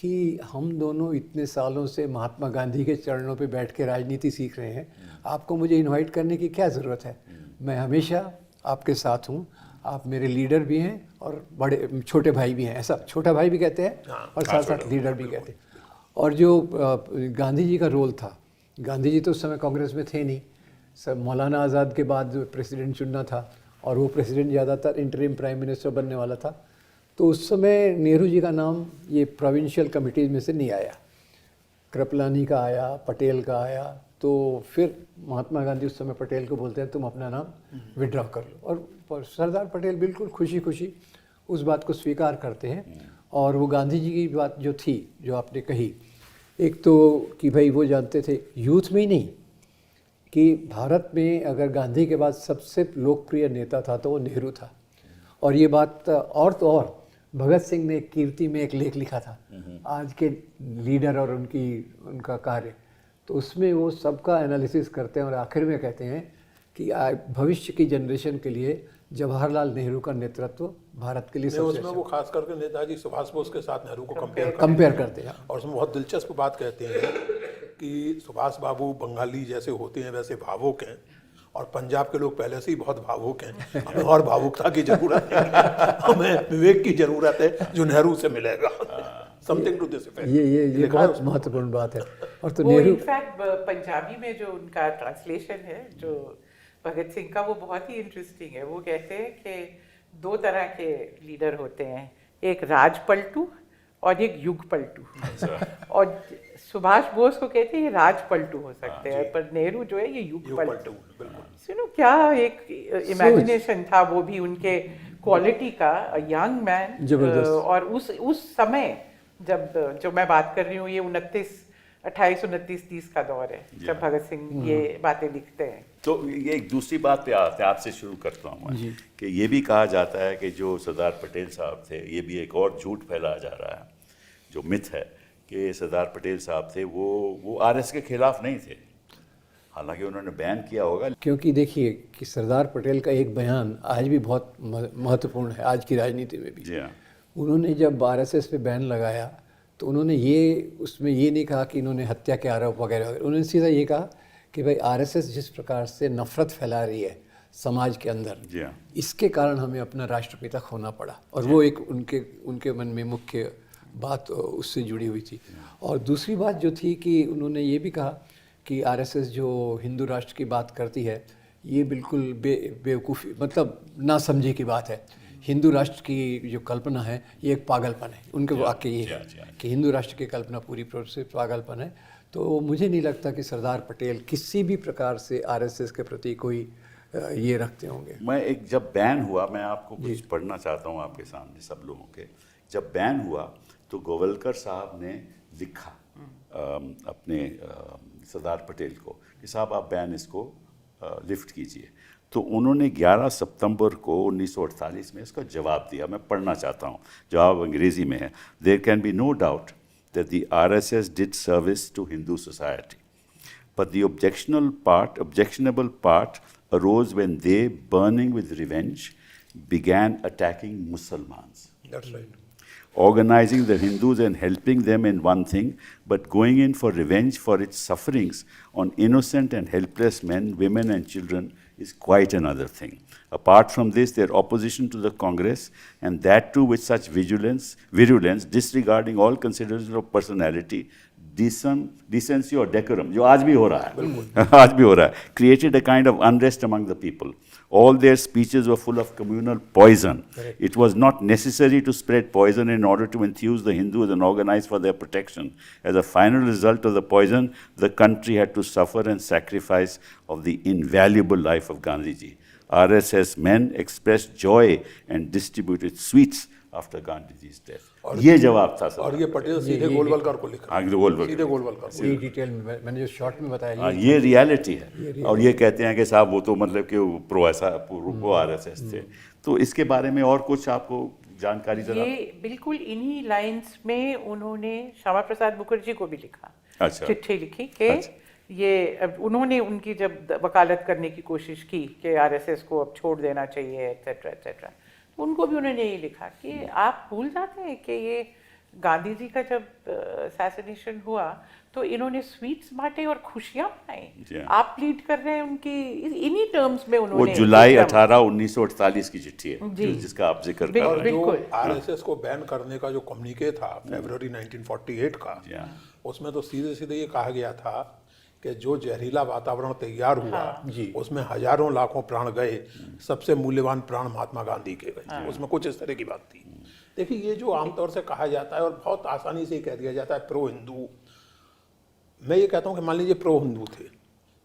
कि हम दोनों इतने सालों से महात्मा गांधी के चरणों पे बैठ के राजनीति सीख रहे हैं, आपको मुझे इनवाइट करने की क्या ज़रूरत है? मैं हमेशा आपके साथ हूँ, आप मेरे लीडर भी हैं और बड़े छोटे भाई भी हैं, ऐसा छोटा भाई भी कहते हैं और साथ साथ लीडर भी कहते हैं। और जो गांधी जी का रोल था, गांधी जी तो उस समय कांग्रेस में थे नहीं, सब मौलाना आज़ाद के बाद जो प्रेसिडेंट चुनना था और वो प्रेसिडेंट ज़्यादातर इंटरिम प्राइम मिनिस्टर बनने वाला था, तो उस समय नेहरू जी का नाम ये प्रोविंशियल कमिटीज़ में से नहीं आया, कृपलानी का आया, पटेल का आया। तो फिर महात्मा गांधी उस समय पटेल को बोलते हैं तुम अपना नाम विड्रॉ कर लो, और सरदार पटेल बिल्कुल खुशी खुशी उस बात को स्वीकार करते हैं। और वो गांधी जी की बात जो थी, जो आपने कही, एक तो कि भाई वो जानते थे यूथ में ही नहीं कि भारत में अगर गांधी के बाद सबसे लोकप्रिय नेता था तो वो नेहरू था। और ये बात और तो और भगत सिंह ने कीर्ति में एक लेख लिखा था, आज के लीडर और उनका कार्य, तो उसमें वो सबका एनालिसिस करते हैं और आखिर में कहते हैं कि भविष्य की जनरेशन के लिए जवाहरलाल नेहरू का नेतृत्व भारत के लिए सबसे उसमें वो खास करके नेताजी सुभाष बोस के साथ नेहरू को कंपेयर करते हैं। और उसमें बहुत दिलचस्प बात कहते हैं कि सुभाष बाबू बंगाली जैसे होते हैं वैसे भावुक हैं, और पंजाब के लोग पहले से ही बहुत भावुक हैं, हमें और भावुकता की जरूरत है, हमें विवेक की जरूरत है जो नेहरू से मिलेगा। Something to this effect. ये बहुत महत्वपूर्ण बात है। और तो वो नेहरू इनफैक्ट पंजाबी में जो उनका ट्रांसलेशन है जो भगत सिंह का, वो बहुत ही इंटरेस्टिंग है। वो कहते हैं कि दो तरह के लीडर होते हैं, एक राज पलटू और एक युग पलटू। और सुभाष बोस को कहते हैं ये राज पलटू हो सकते हैं, पर नेहरू जो है ये युग पलटू। सुनो क्या एक इमेजिनेशन था वो भी उनके क्वालिटी का, यंग मैन। जबरदस्त। और उस समय जब जो मैं बात कर रही हूँ, ये 2829-30 का दौर है जब भगत सिंह ये बातें लिखते हैं। तो ये एक दूसरी बात पे आते हैं, आपसे शुरू करता हूँ मैं कि ये भी कहा जाता है कि जो सरदार पटेल साहब थे, ये भी एक और झूठ फैलाया जा रहा है, जो मिथ है कि सरदार पटेल साहब थे वो आरएस के खिलाफ नहीं थे, हालांकि उन्होंने बैन किया होगा। क्योंकि देखिए कि सरदार पटेल का एक बयान आज भी बहुत महत्वपूर्ण है आज की राजनीति में भी। जी हाँ। उन्होंने जब आरएसएस पे बैन लगाया तो उन्होंने उसमें ये नहीं कहा कि इन्होंने हत्या के आरोप वगैरह, उन्होंने सीधा ये कहा कि भाई आरएसएस जिस प्रकार से नफरत फैला रही है समाज के अंदर, जी हाँ। इसके कारण हमें अपना राष्ट्रपिता खोना पड़ा। और वो एक उनके मन में मुख्य बात उससे जुड़ी हुई थी। और दूसरी बात जो थी कि उन्होंने ये भी कहा कि आरएसएस जो हिंदू राष्ट्र की बात करती है, ये बिल्कुल बेवकूफ़ी, मतलब ना समझे की बात है। हिंदू राष्ट्र की जो कल्पना है ये एक पागलपन है। उनके वाक्य ये है कि हिंदू राष्ट्र की कल्पना पूरी तरह से पागलपन है। तो मुझे नहीं लगता कि सरदार पटेल किसी भी प्रकार से आरएसएस के प्रति कोई ये रखते होंगे। मैं एक जब बैन हुआ, मैं आपको कुछ पढ़ना चाहता हूँ आपके सामने सब लोगों के। जब बैन हुआ तो गोवलकर साहब ने लिखा अपने सरदार पटेल को कि साहब आप बैन इसको लिफ्ट कीजिए। तो उन्होंने 11 सितंबर को 1948 में इसका जवाब दिया। मैं पढ़ना चाहता हूँ, जवाब अंग्रेजी में है। There can be no doubt that the RSS did service to Hindu society, but the objectionable part arose when they, burning with revenge, began attacking Muslims. That's right. Organizing the Hindus and helping them in one thing, but going in for revenge for its sufferings on innocent and helpless men, women and children is quite another thing. Apart from this, their opposition to the Congress, and that too with such virulence, disregarding all considerations of personality, decency or decorum, जो आज भी हो रहा है, आज भी हो रहा है, created a kind of unrest among the people. All their speeches were full of communal poison. Correct. It was not necessary to spread poison in order to enthuse the Hindus and organize for their protection. As a final result of the poison, the country had to suffer and sacrifice of the invaluable life of Gandhiji. RSS men expressed joy and distributed sweets after Gandhiji's death. ये जवाब था सर। और ये पटेल सीधे गोलवलकर को लिखा। हाँ, गोलवलकर। सीधे गोलवलकर। ये डिटेल में मैंने जो शॉर्ट में बताया, ये रियलिटी है। और ये कहते हैं कि साहब वो तो मतलब कि प्रो आरएसएस थे। तो इसके बारे में और कुछ आपको जानकारी जरा? ये बिल्कुल इन्हीं लाइंस में उन्होंने श्यामा प्रसाद मुखर्जी को भी लिखा। अच्छा। चिट्ठी लिखी कि ये उन्होंने उनकी जब वकालत करने की कोशिश की कि आरएसएस को अब छोड़ देना चाहिए, एटसेट्रा एटसेट्रा, उनको भी उन्होंने ये लिखा कि आप भूल जाते हैं कि ये गांधी जी का जब असैसिनेशन हुआ तो इन्होंने स्वीट्स बांटे और खुशियां जी मनाई। हाँ। आप लीड कर रहे हैं उनकी इन्हीं टर्म्स में वो उन्होंने जुलाई एकदम- 18 1948 की चिट्ठी है जी। जिसका आप जिक्र कर बिल- रहे हैं। बिल्कुल। जो आरएसएस को बैन करने का जो कम्युनिके था फरवरी 1948 का, जी हाँ। उसमें तो सीधे सीधे ये कहा गया था कि जो जहरीला वातावरण तैयार हुआ उसमें हजारों लाखों प्राण गए, सबसे मूल्यवान प्राण महात्मा गांधी के गए। उसमें कुछ इस तरह की बात थी। देखिए, ये जो आमतौर से कहा जाता है और बहुत आसानी से कह दिया जाता है प्रो हिंदू, मैं ये कहता हूँ कि मान लीजिए प्रो हिंदू थे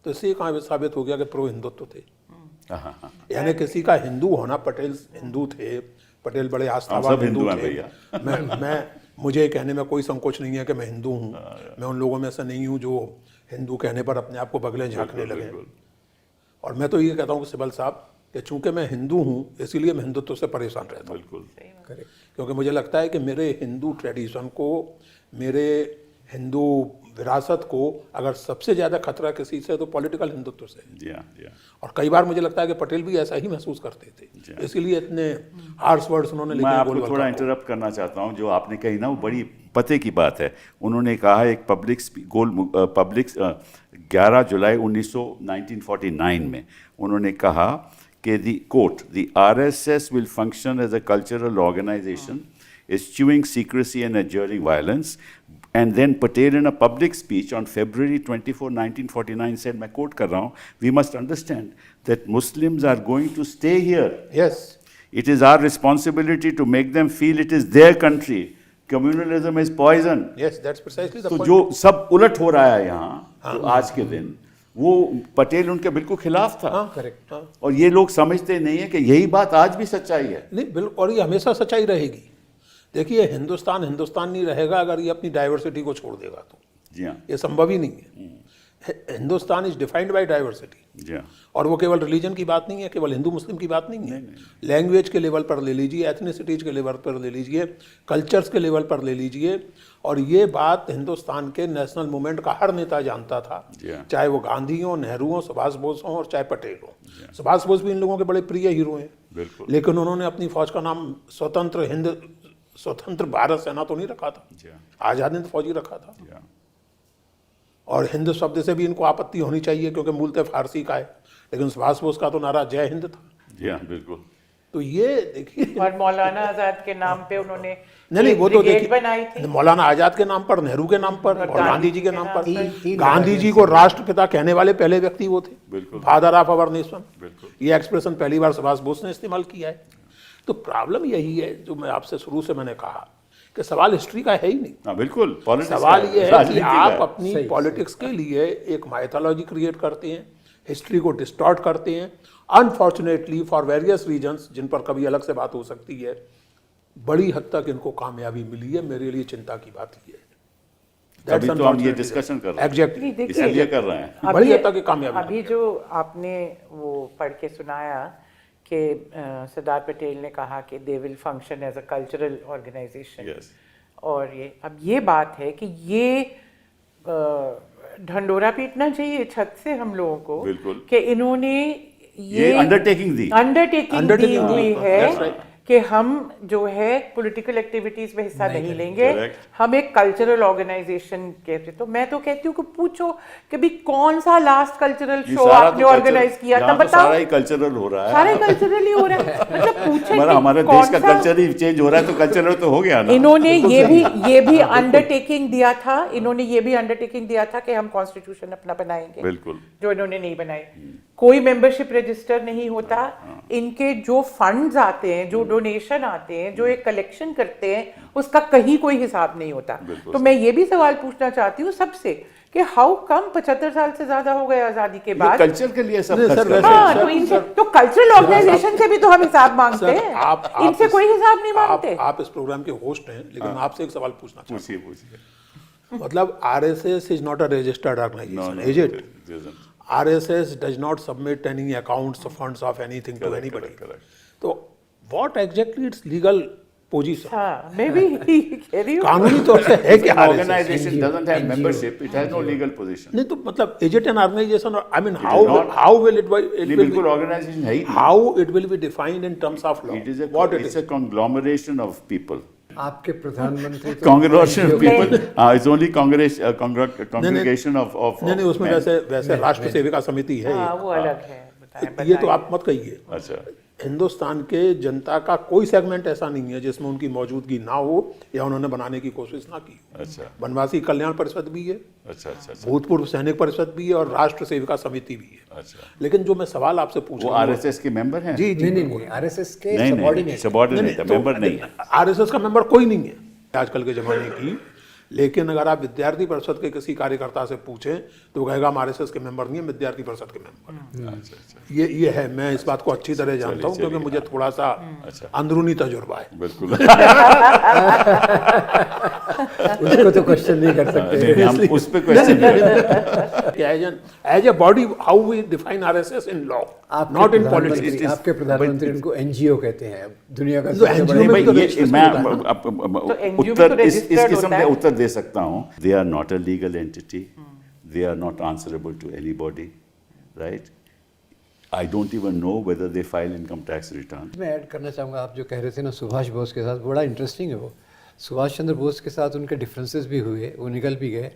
तो इससे कहाँ साबित हो गया कि प्रो हिंदुत्व थे? हाँ। यानी किसी का हिंदू होना, पटेल हिंदू थे, पटेल बड़े आस्थावान सब हिंदू हिंदू हैं थे। भैया। मैं मुझे कहने में कोई संकोच नहीं है कि मैं हिंदू हूँ। मैं उन लोगों में से नहीं हूँ जो हिंदू कहने पर अपने आप को बगलें झांकने लगे। बिल्कुल। और मैं तो ये कहता हूँ कि सिबल साहब कि चूंकि मैं हिंदू हूँ इसीलिए मैं हिंदुत्व से परेशान रहता हूँ, बिल्कुल। क्योंकि मुझे लगता है कि मेरे हिंदू ट्रेडिशन को, मेरे हिंदू विरासत को अगर सबसे ज़्यादा खतरा किसी से तो पॉलिटिकल हिंदुत्व से है। जी हाँ, जी हाँ। और कई बार मुझे लगता है कि पटेल भी ऐसा ही महसूस करते थे, इसीलिए इतने हार्श वर्ड्स उन्होंने मैं लिखे आपको गोलवलकर थोड़ा को। इंटरप्ट करना चाहता हूँ। जो आपने कही ना वो बड़ी पते की बात है। उन्होंने कहा एक पब्लिक 11 जुलाई 1949 में उन्होंने कहा कि the RSS will function as a cultural organization, eschewing secrecy and adjuring violence. And then Patel in a public speech on February 24, 1949 said, मैं quote कर रहा हूँ, we must understand that Muslims are going to stay here. Yes. It is our responsibility to make them feel it is their country. Communalism is poison. Yes, that's precisely the तो point. जो सब उलट हो रहा है यहाँ तो आज के दिन, वो पटेल उनके बिल्कुल खिलाफ था। हाँ, करेक्ट। हाँ। और ये लोग समझते नहीं है कि यही बात आज भी सच्चाई है। नहीं, बिल्कुल, और ये हमेशा सच्चाई रहेगी। देखिए, हिंदुस्तान हिंदुस्तान नहीं रहेगा अगर ये अपनी डाइवर्सिटी को छोड़ देगा तो। जी हाँ, ये संभव ही नहीं है। Hindustan is defined by diversity. जी हाँ, और वो केवल रिलीजन की बात नहीं है, केवल हिंदू मुस्लिम की बात नहीं है। लैंग्वेज के लेवल पर ले लीजिए, एथनिसिटीज के लेवल पर ले लीजिए, कल्चर्स के लेवल पर ले लीजिए। और ये बात हिंदुस्तान के नेशनल मूवमेंट का हर नेता जानता था, जी हाँ। चाहे वो गांधी हो, नेहरू हो, सुभाष बोस हो और चाहे पटेल हो। सुभाष बोस भी इन लोगों के बड़े प्रिय हीरो हैं, बिल्कुल। लेकिन उन्होंने अपनी फौज का नाम स्वतंत्र भारत सेना तो नहीं रखा था, जी हाँ, आज़ाद हिंद फौजी रखा था। जी हाँ। और हिंद शब्द से भी इनको आपत्ति होनी चाहिए क्योंकि मूलतः फारसी का है, लेकिन सुभाष बोस का तो नारा जय हिंद था। जी हाँ, बिल्कुल। तो ये देखिए, और मौलाना आजाद के नाम पे उन्होंने नहीं वो तो ब्रिगेड बनाई देखिए, थी। मौलाना आजाद के नाम पर, नेहरू के नाम पर और गांधी गांधी जी के के नाम नाम पर। पर। गांधी जी को राष्ट्रपिता कहने वाले पहले व्यक्ति वो थे, बिल्कुल। Father of our nation. बिल्कुल। ये एक्सप्रेशन पहली बार सुभाष बोस ने इस्तेमाल किया है। तो प्रॉब्लम यही है जो मैं आपसे शुरू से मैंने कहा कि सवाल हिस्ट्री का है ही नहीं। हाँ, बिल्कुल। पॉलिटिक्स सवाल का ये है कि राजनीति का आप है। अपनी पॉलिटिक्स के लिए एक माइथोलॉजी क्रिएट करते हैं, हिस्ट्री को डिस्टॉर्ट करते हैं। अनफॉर्चुनेटली फॉर वेरियस रीजंस, जिन पर कभी अलग से बात हो सकती है, बड़ी हद तक इनको कामयाबी मिली है। मेरे लिए चिंता की बात ये है। अभी तो हम ये डिस्कशन कर रहे हैं। एग्जैक्टली, देखिए, इसलिए कर रहे हैं। बड़ी हद तक ये कामयाबी अभी जो आपने वो पढ़ के सुनाया कि सरदार पटेल ने कहा कि they will function as a cultural organisation. Yes. और ये अब ये बात है कि ये ढंडोरा पीटना चाहिए छत से हम लोगों को बिल्कुल। कि इन्होंने ये अंडरटेकिंग दी। अंडरटेकिंग दी हुई है That's right. कि हम जो है पॉलिटिकल एक्टिविटीज में हिस्सा नहीं लेंगे, Correct. हम एक कल्चरल ऑर्गेनाइजेशन कहते। तो मैं तो कहती हूँ कि पूछो कि भी कौन सा लास्ट कल्चरल ये शो सारा आपने तो ऑर्गेनाइज culture- किया यहाँ था, तो बताओ। सारा ही कल्चरल हो रहा है। सारे कल्चरल ही हो रहा है। मतलब पूछे कि हमारे कौन देश का सा- कल्चर ही चेंज हो रहा है तो कल्चरल तो हो गया ना। इन्होंने ये भी अंडरटेकिंग दिया था, इन्होंने ये भी अंडरटेकिंग दिया था कि हम कॉन्स्टिट्यूशन अपना बनाएंगे, बिल्कुल। जो इन्होंने नहीं बनाई। कोई मेंबरशिप रजिस्टर नहीं होता। इनके जो फंड्स आते हैं, जो डोनेशन आते हैं, जो एक कलेक्शन करते हैं, उसका कहीं कोई हिसाब नहीं होता। तो मैं ये भी सवाल पूछना चाहती हूँ सबसे कि हाउ कम 75 साल से ज्यादा हो गए आजादी के ये बाद। कल्चर के लिए सब नहीं, खर्च सर, कर रहे वैसे- हैं। हाँ, सर, तो इनसे सर- तो कल्चरल ऑर्गेनाइजेशन से भी तो हम हिसाब मांगते सर, हैं, आप इनसे इस- कोई हिसाब नहीं मांगते। आप इस प्रोग्राम के होस्ट हैं, लेकिन मैं आपसे एक सवाल पूछना चाहता पूछिए पूछिए। हूं। मतलब RSS is not a registered No, organisation, no, is it? it isn't. RSS does not submit any accounts or funds of anything to Correct, anybody. correct, correct. तो what exactly its legal position? हाँ, मैं भी यही कह रही हूँ। कानूनी तौर से है क्या An RSS? organization doesn't have membership, it has no legal position. नहीं तो मतलब is it an organization or I mean is how not. how will it नहीं, will बिल्कुल be, ऑर्गेनाइजेशन है ही नहीं। how it will be defined in terms of law? It is What it's a conglomeration of people. आपके प्रधानमंत्री तो Congregation of NGO people, it's only congregation of नहीं उसमें men. वैसे राष्ट्र सेविका समिति है हाँ वो अलग है, ये तो आप मत कहिए। अच्छा, हिंदुस्तान के जनता का कोई सेगमेंट ऐसा नहीं है जिसमें उनकी मौजूदगी ना हो या उन्होंने बनाने की कोशिश ना की। अच्छा, वनवासी कल्याण परिषद भी है, अच्छा, अच्छा, अच्छा, भूतपूर्व सैनिक परिषद भी है और राष्ट्र सेविका समिति भी है। अच्छा। लेकिन जो मैं सवाल आपसे पूछ वो रहा हूँ, आरएसएस के मेंबर हैं? जी जी नहीं आरएसएस के नहीं, सबऑर्डिनेट सबॉर्डिनेट है, मेंबर नहीं है। आरएसएस का मेंबर कोई नहीं है आजकल के जमाने की। लेकिन अगर आप विद्यार्थी परिषद के किसी कार्यकर्ता से पूछें तो वो कहेगा हम आरएसएस के मेंबर नहीं है, विद्यार्थी परिषद के मेंबर हैं। अच्छा, अच्छा, ये है, मैं इस बात को अच्छी तरह जानता हूँ क्योंकि मुझे थोड़ा सा अंदरूनी तजुर्बा है। बिल्कुल। उसको तो क्वेश्चन नहीं कर सकते। नहीं, हम उस पे क्वेश्चन नहीं। As a body how we define RSS in law, not in politics. आपके प्रधानमंत्री उनको एनजीओ कहते हैं, दुनिया का तो सबसे NGO बड़ा। में तो भाई, ये registered मैं होता है NGO उत्तर में तो इस registered किस्म होता के है। उत्तर दे सकता हूँ। They are not a legal entity, they are not answerable to anybody, right? I don't even know whether they file income tax return. मैं ऐड करना चाहूँगा, आप जो कह रहे थे ना सुभाष बोस के साथ, बड़ा इंटरेस्टिंग है वो। सुभाष चंद्र बोस के साथ उनके डिफरेंसेस भी हुए, वो निकल भी गए।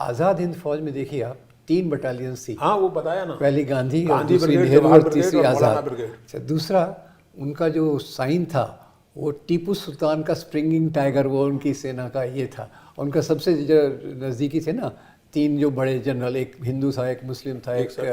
आज़ाद हिंद फौज में देखिए आप 3 बटालियंस थी। हाँ वो बताया ना, पहली गांधी और गांधी दूसरी ब्रिगेड, नेहरू जवाहर और तीसरी ब्रिगेड और मौलाना आज़ाद। ब्रिगेड। अच्छा, दूसरा उनका जो साइन था वो टीपू सुल्तान का स्प्रिंगिंग टाइगर, वो उनकी सेना का ये था। उनका सबसे जो नज़दीकी थे ना 3 जो बड़े जनरल, एक हिंदू था, एक मुस्लिम था, एक ये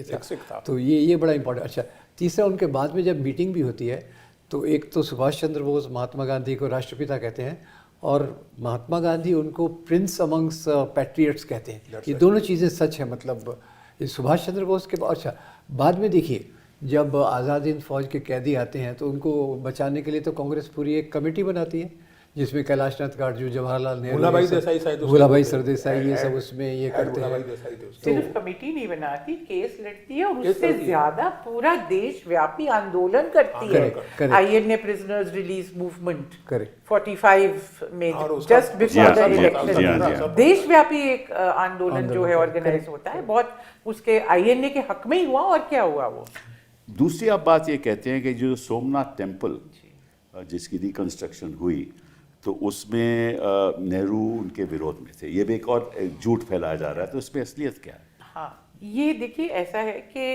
था, एक सिख था। तो ये बड़ा इंपॉर्टेंट। अच्छा, तीसरा उनके बाद में जब मीटिंग भी होती है तो एक तो सुभाष चंद्र बोस महात्मा गांधी को राष्ट्रपिता कहते हैं और महात्मा गांधी उनको प्रिंस अमंग्स पैट्रियट्स कहते हैं। ये दोनों चीज़ें सच है, मतलब ये सुभाष चंद्र बोस के बाद। अच्छा, बाद में देखिए जब आज़ाद हिंद फौज के कैदी आते हैं तो उनको बचाने के लिए तो कांग्रेस पूरी एक कमेटी बनाती है जिसमें कैलाशनाथ गाडजू, जवाहरलाल नेहरू, भूलाभाई देसाई शायद उसके भूलाभाई होते हैं। सरदेसाई, ये सब उसमें ये करते भूलाभाई हैं। देसाई थे उसके। सिर्फ कमेटी नहीं बनाती, केस लड़ती है और केस उससे लड़ती है। ज्यादा पूरा देशव्यापी आंदोलन करती है। correct. INA prisoners release movement correct. 45 में और उसका- जस्ट जी बिफोर हाँ, द जी हाँ, इलेक्शन जी हाँ, जी हाँ। देशव्यापी एक आंदोलन जो है ऑर्गेनाइज होता है, बहुत उसके आईएनए के हक में ही हुआ। और क्या हुआ वो? दूसरी आप बात ये कहते हैं कि जो सोमनाथ टेम्पल जिसकी रिकंस्ट्रक्शन हुई तो उसमें नेहरू उनके विरोध में थे। ये भी एक और झूठ फैलाया जा रहा है, तो इसमें असलियत क्या है? हाँ, ये देखिए ऐसा है कि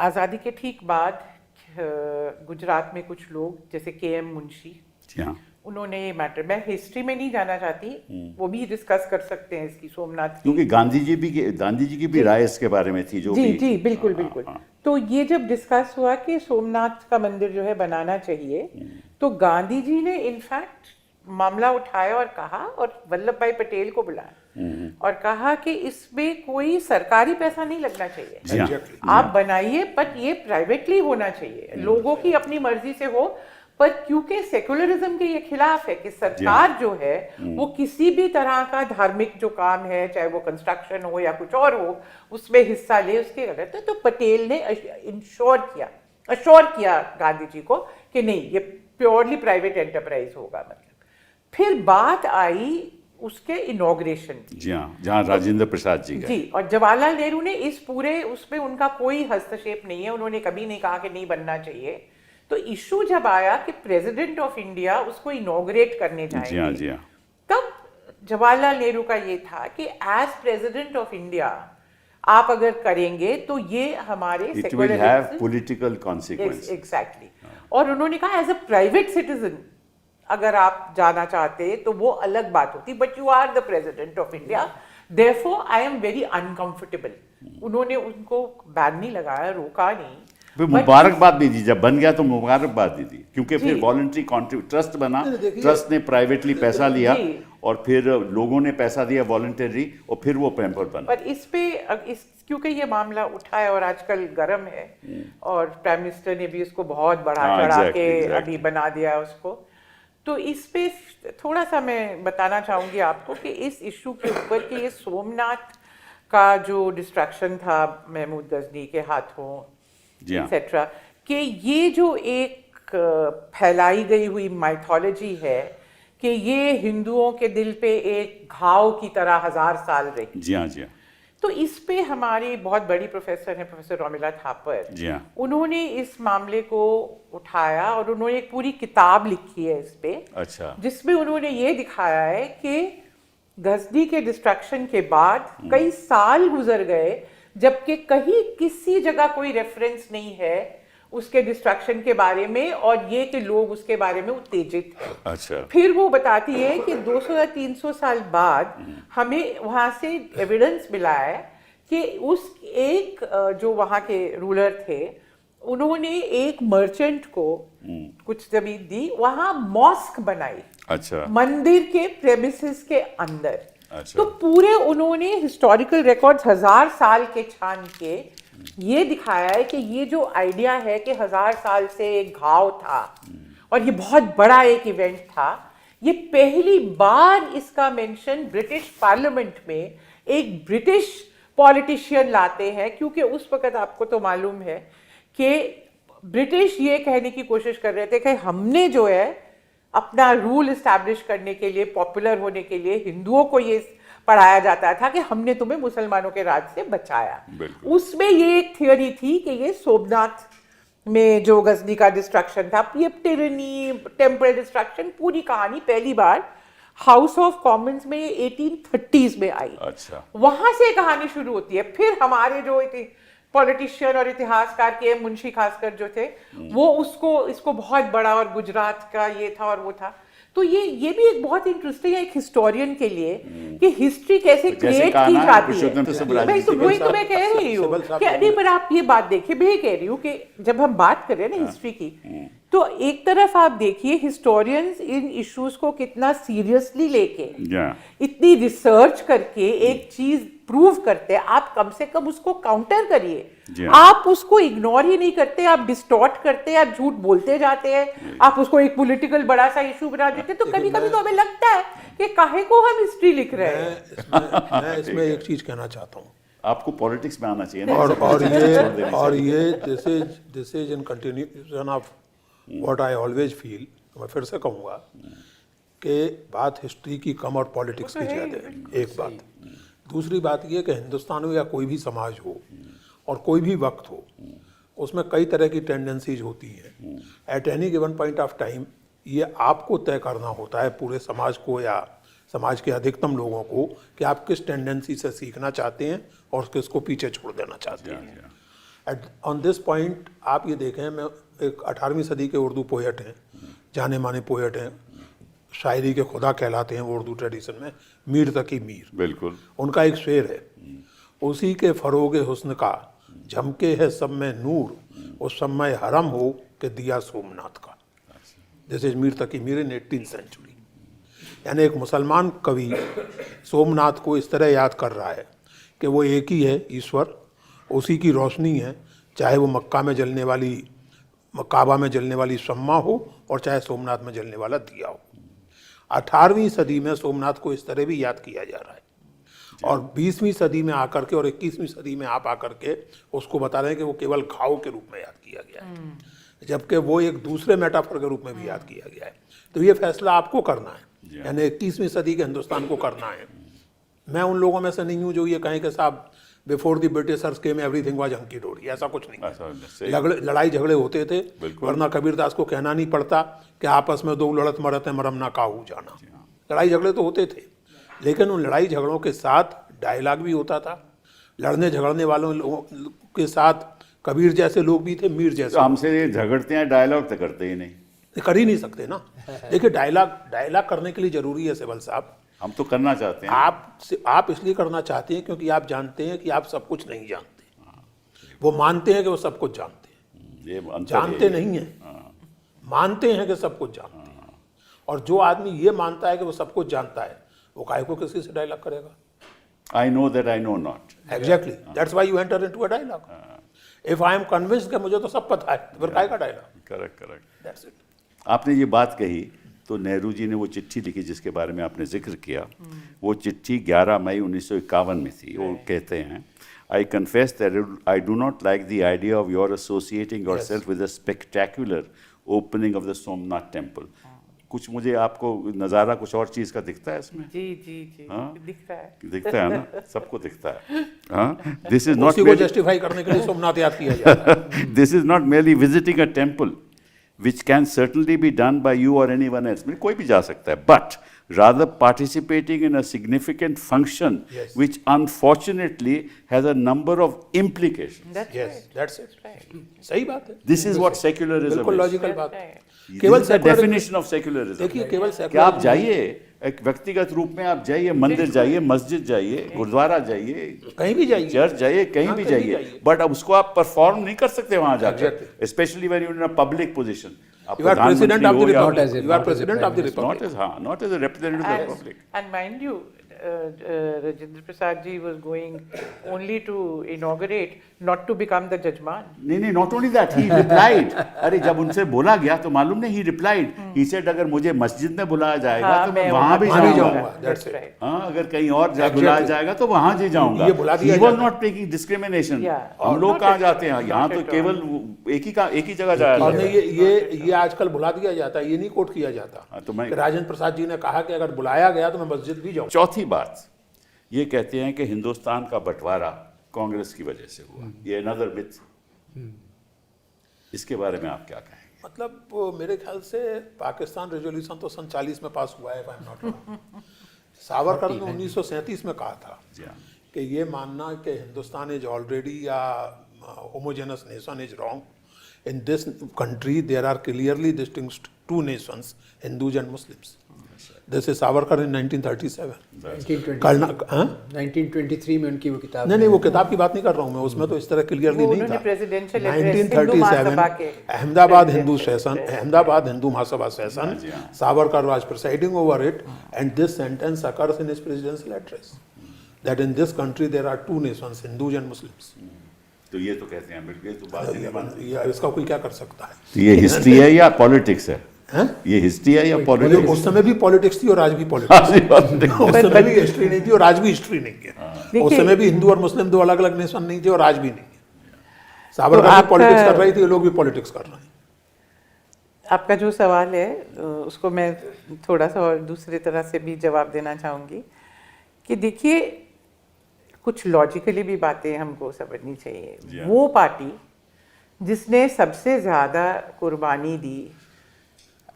आज़ादी के ठीक बाद गुजरात में कुछ लोग जैसे KM मुंशी, जी हाँ, उन्होंने ये मैटर, मैं हिस्ट्री में नहीं जाना चाहती, वो भी डिस्कस कर सकते हैं इसकी, सोमनाथ की। क्योंकि गांधी जी की भी राय इसके बारे में थी जो जी भी, जी बिल्कुल हाँ, बिल्कुल। हाँ। तो ये जब डिस्कस हुआ कि सोमनाथ का मंदिर जो है बनाना चाहिए, तो गांधी जी ने इनफैक्ट मामला उठाया और कहा, और वल्लभ भाई पटेल को बुलाया और कहा कि इसमें कोई सरकारी पैसा नहीं लगना चाहिए, जी हाँ, आप बनाइए, बट ये प्राइवेटली होना चाहिए, लोगों की अपनी मर्जी से हो। पर क्योंकि सेकुलरिज्म के ये खिलाफ है कि सरकार जो है वो किसी भी तरह का धार्मिक जो काम है, चाहे वो कंस्ट्रक्शन हो या कुछ और हो, उसमें हिस्सा ले, उसके गलत है। तो पटेल ने अश्योर किया गांधी जी को कि नहीं, ये प्योरली प्राइवेट एंटरप्राइज होगा। मतलब फिर बात आई उसके इनॉग्रेशन की। जी हाँ, जहाँ राजेंद्र प्रसाद जी गए। जी, और जवाहरलाल नेहरू ने इस पूरे उसमें उनका कोई हस्तक्षेप नहीं है, उन्होंने कभी नहीं कहा कि नहीं बनना चाहिए। तो इशू जब आया कि प्रेसिडेंट ऑफ इंडिया उसको इनॉग्रेट करने जी हाँ, जाएंगे, जी हाँ, तब जवाहरलाल नेहरू का ये था कि एज प्रेसिडेंट ऑफ इंडिया आप अगर करेंगे तो ये हमारे it will have political consequence. Exactly. और उन्होंने कहा एज अ प्राइवेट सिटीजन अगर आप जाना चाहते तो वो अलग बात होती, but you are the president of India, therefore I am very uncomfortable. उन्होंने उनको बैन नहीं लगाया, रोका नहीं, फिर मुबारकबाद भी दी, जब बन गया तो मुबारकबाद दी थी, क्योंकि फिर जी। वॉलंटरी ट्रस्ट बना, ट्रस्ट ने प्राइवेटली पैसा लिया जी। और फिर लोगों ने पैसा दिया वॉलंटरी, और फिर वो पेपर बना। पर इस पे क्योंकि ये मामला उठा है और आजकल गर्म है, और प्राइम मिनिस्टर ने भी उसको बहुत बढ़ा हाँ, चढ़ा exactly, के exactly. अभी बना दिया उसको। तो इस पे थोड़ा सा मैं बताना चाहूंगी आपको कि इस इशू के ऊपर कि ये सोमनाथ का जो डिस्ट्रक्शन था महमूद गजनी के हाथों जी हाँ, एक्सेट्रा, कि ये जो एक फैलाई गई हुई माइथोलॉजी है कि ये हिंदुओं के दिल पे एक घाव की तरह 1000 साल रही। जी हाँ, जी हाँ। तो इस पे हमारी बहुत बड़ी प्रोफेसर हैं, प्रोफेसर रोमिला थापर, जी हाँ। उन्होंने इस मामले को उठाया और उन्होंने एक पूरी किताब लिखी है इस पे, अच्छा। जिसमें उन्होंने ये दिखाया है कि गजनी के डिस्ट्रक्शन के बाद कई साल गुजर गए जबकि कहीं किसी जगह कोई रेफरेंस नहीं है उसके डिस्ट्रक्शन के बारे में, और ये कि लोग उसके बारे में उत्तेजित हैं। अच्छा। फिर वो बताती है कि 200 या 300 साल बाद हमें वहाँ से एविडेंस मिला है कि उस एक जो वहाँ के रूलर थे उन्होंने एक मर्चेंट को कुछ जमीन दी, वहाँ मॉस्क बनाई, अच्छा। मंदिर के प्रेमिसेस के अंदर। अच्छा। तो पूरे उन्होंने हिस्टोरिकल रिकॉर्ड्स 1000 साल के छान के ये दिखाया है कि ये जो आइडिया है कि 1000 साल से एक घाव था और ये बहुत बड़ा एक इवेंट था, ये पहली बार इसका मेंशन ब्रिटिश पार्लियामेंट में एक ब्रिटिश पॉलिटिशियन लाते हैं, क्योंकि उस वक्त आपको तो मालूम है कि ब्रिटिश ये कहने की कोशिश कर रहे थे कि हमने जो है अपना रूल इस्टेब्लिश करने के लिए, पॉपुलर होने के लिए हिंदुओं को ये पढ़ाया जाता था कि हमने तुम्हें मुसलमानों के राज से बचाया। उसमें ये एक थियोरी थी कि ये सोमनाथ में जो गजनी का डिस्ट्रक्शन था, ये टिरनी, टेम्परल डिस्ट्रक्शन, पूरी कहानी पहली बार हाउस ऑफ कॉमन्स में 1830s में आई। अच्छा। वहां से कहानी शुरू होती है। फिर हमारे जो पॉलिटिशियन और इतिहासकार के मुंशी खासकर जो थे वो इसको बहुत बड़ा, और गुजरात का ये था और वो था। तो ये भी एक बहुत इंटरेस्टिंग है एक हिस्टोरियन के लिए कि हिस्ट्री कैसे क्रिएट की जाती है। मैं तो वही तो मैं कह रही हूँ कि अरे पर आप ये बात देखिए, मैं कह रही हूँ कि जब हम बात कर रहे हैं ना हिस्ट्री की, तो एक तरफ आप देखिए हिस्टोरियंस इन इश्यूज को कितना सीरियसली लेके इतनी रिसर्च करके एक चीज प्रूव करते हैं। आप कम से कम उसको काउंटर करिए, आप उसको इग्नोर ही नहीं करते, आप डिस्टॉर्ट करते हैं, आप झूठ बोलते जाते हैं, आप उसको एक पॉलिटिकल बड़ा सा इशू बना देते हैं। तो कभी कभी तो हमें लगता है कि काहे को हम हिस्ट्री लिख रहे हैं। मैं इसमें एक चीज कहना चाहता हूँ, आपको पॉलिटिक्स में आना चाहिए ना। और ये this is in continuation of what I always feel. मैं फिर से कहूँगा कि बात हिस्ट्री की कम और पॉलिटिक्स की ज़्यादा है, एक बात। दूसरी बात ये कि हिंदुस्तान में या कोई भी समाज हो और कोई भी वक्त हो, उसमें कई तरह की टेंडेंसीज होती हैं। At any given point of time ये आपको तय करना होता है, पूरे समाज को या समाज के अधिकतम लोगों को, कि आप किस टेंडेंसी से सीखना चाहते हैं और किसको पीछे छोड़ देना चाहते हैं। ऑन दिस पॉइंट आप ये देखें, मैं एक 18वीं सदी के उर्दू पोएट हैं, जाने माने पोएट हैं, शायरी के खुदा कहलाते हैं वो उर्दू ट्रेडिशन में, मीर तकी मीर। बिल्कुल। उनका एक शेर है, उसी के फरोगे हुस्न का झमके है सब में नूर, उस समय हरम हो के दिया सोमनाथ का। This is Mir Taqi Mir in 18th century. यानी एक मुसलमान कवि सोमनाथ को इस तरह याद कर रहा है कि वो एक ही है ईश्वर, उसी की रोशनी है, चाहे वो मक्का में जलने वाली, काबा में जलने वाली शम्मा हो और चाहे सोमनाथ में जलने वाला दिया हो। 18वीं सदी में सोमनाथ को इस तरह भी याद किया जा रहा है, और 20वीं सदी में आकर के और 21वीं सदी में आप आकर के उसको बता रहे हैं कि वो केवल घाव के रूप में याद किया गया है, जबकि वो एक दूसरे मेटाफर के रूप में भी याद किया गया है। तो ये फैसला आपको करना है, यानी 21वीं सदी के हिंदुस्तान को करना है। मैं उन लोगों में से नहीं हूँ जो ये कहें कि साहब before the Britishers came everything was hunky dory, ऐसा कुछ नहीं। लड़ाई झगड़े होते थे, वरना कबीरदास को कहना नहीं पड़ता कि आपस में दो लड़त मरत है मरम ना काहू जाना। लड़ाई झगड़े तो होते थे, लेकिन उन लड़ाई झगड़ों के साथ डायलॉग भी होता था। लड़ने झगड़ने वालों के साथ कबीर जैसे लोग भी थे, मीर जैसे। हमसे झगड़ते हैं, डायलॉग तो करते ही नहीं, कर ही नहीं सकते ना। देखिए डायलॉग करने के लिए जरूरी है सिबल साहब, हम तो करना चाहते हैं। आप इसलिए करना चाहते हैं क्योंकि आप जानते हैं कि आप सब कुछ नहीं जानते। वो मानते हैं कि वो सब कुछ जानते हैं, ये जानते नहीं हैं, मानते हैं कि सब कुछ जानते हैं। और जो आदमी ये मानता है कि वो सब कुछ जानता है, वो काहे को किसी से डायलॉग करेगा? I know that I know not. Exactly. That's why you enter into a dialogue. If I am convinced कि मुझे तो सब पता है, फिर काहे का डायलॉग? करेक्ट। That's it. आपने ये बात कही तो नेहरू जी ने वो चिट्ठी लिखी जिसके बारे में आपने जिक्र किया। वो चिट्ठी 11 मई 1951 में थी। वो कहते हैं, I confess that I do not like the idea of your associating yourself with the spectacular opening of the Somnath temple. कुछ मुझे आपको नज़ारा कुछ और चीज़ का दिखता है इसमें? जी जी जी हाँ? दिखता है ना, सबको दिखता है। हाँ, दिस इज नॉट उसी को जस्टिफाई करने के लिए सोमनाथ याद किया जाता है। This is not merely visiting a temple, which can certainly be done by you or anyone else. कोई भी जा सकता है, but rather participating in a significant function, Yes. which unfortunately has a number of implications. Yes, that's it. सही बात है। This is what secularism बिल्कुल is. लॉजिकल बात है। This केवल is the secular- definition of secularism. देखिए केवल कि आप secular- जाइए, एक व्यक्तिगत रूप में आप जाइए, मंदिर जाइए, मस्जिद जाइए, गुरुद्वारा जाइए, कहीं भी जाइए, चर्च जाइए, कहीं हाँ, भी कहीं भी जाइए, जाइए। बट अब उसको आप परफॉर्म नहीं कर सकते वहां जाकर, Exactly. Specially when you in a public position. You are president of the Not republic. as a- You are not as a president prime of the minister. republic. not as a representative of the public. And mind you, Rajendra Prasad ji was going only to inaugurate, not to become the judgeman. नहीं, not only that, he replied. अरे जब उनसे बोला गया तो मालूम नहीं, ही रिप्लाइड, ही सेड अगर मुझे मस्जिद में बुलाया जाएगा हाँ, तो मैं मैं वहां भी वहाँ भी जाऊंगा। जाऊंगा। That's it. right. हाँ, अगर कहीं और बुलाया जाएगा तो वहां जी जाऊंगा। ये बुला दिया He was जाता not taking discrimination. Yeah. हम लोग Not कहाँ at जाते हैं? all. यहाँ Not तो at केवल एक ही जगह जाया और जाता नहीं है। ये आजकल बुला दिया जाता है, ये नहीं कोट किया जाता। हाँ, तो मैं- कि राजेंद्र प्रसाद जी ने कहा कि अगर बुलाया गया तो मैं मस्जिद भी जाऊँ। चौथी बात, ये कहते हैं कि हिंदुस्तान का बंटवारा कांग्रेस की वजह से हुआ। ये अनदर मिथ। इसके बारे में आप क्या कहेंगे? मतलब मेरे ख्याल से पाकिस्तान रेजोल्यूशन तो सन 40 में पास हुआ है, if I'm not wrong। Savarkar ने 1937 में कहा था जी हाँ। कि ये मानना कि हिंदुस्तान इज ऑलरेडी या homogeneous nation is wrong. In this country there are clearly distinguished two nations, Hindus and Muslims. This is Savarkar in 1937। 1923 में उनकी वो किताब नहीं, वो किताब की बात नहीं कर रहा हूँ मैं, उसमें तो इस तरह क्लियरली वो नहीं उन्होंने था। presidential address हिंदू महासभा के 1937 Ahmedabad Hindu session, Ahmedabad Hindu Mahasabha session, Savarkar was presiding over it and this sentence occurs in his presidential address that in this country there are two nations, Hindus and Muslims। तो ये तो कहते हैं, बिल्कुल ये तो बात नहीं मानते। ये इसका कोई क्या कर सकता है? तो ये हिस्ट्री है या पॉलिटिक्स है? हैं? ये हिस्ट्री है या उस पॉलिटिक्स? समय भी पॉलिटिक्स थी और आज भी पॉलिटिक्स है। उस समय भी हिस्ट्री नहीं थी और आज भी हिस्ट्री नहीं है। उस समय भी हिंदू और मुस्लिम दो अलग अलग नेशन नहीं थे और आज भी नहीं है। सावरकर भी पॉलिटिक्स कर रही थी, ये लोग भी पॉलिटिक्स कर रहे हैं। आपका जो सवाल है उसको मैं थोड़ा सा और दूसरी तरह से भी जवाब देना चाहूँगी कि देखिए, कुछ लॉजिकली भी बातें हमको समझनी चाहिए। वो पार्टी जिसने सबसे ज़्यादा कुर्बानी दी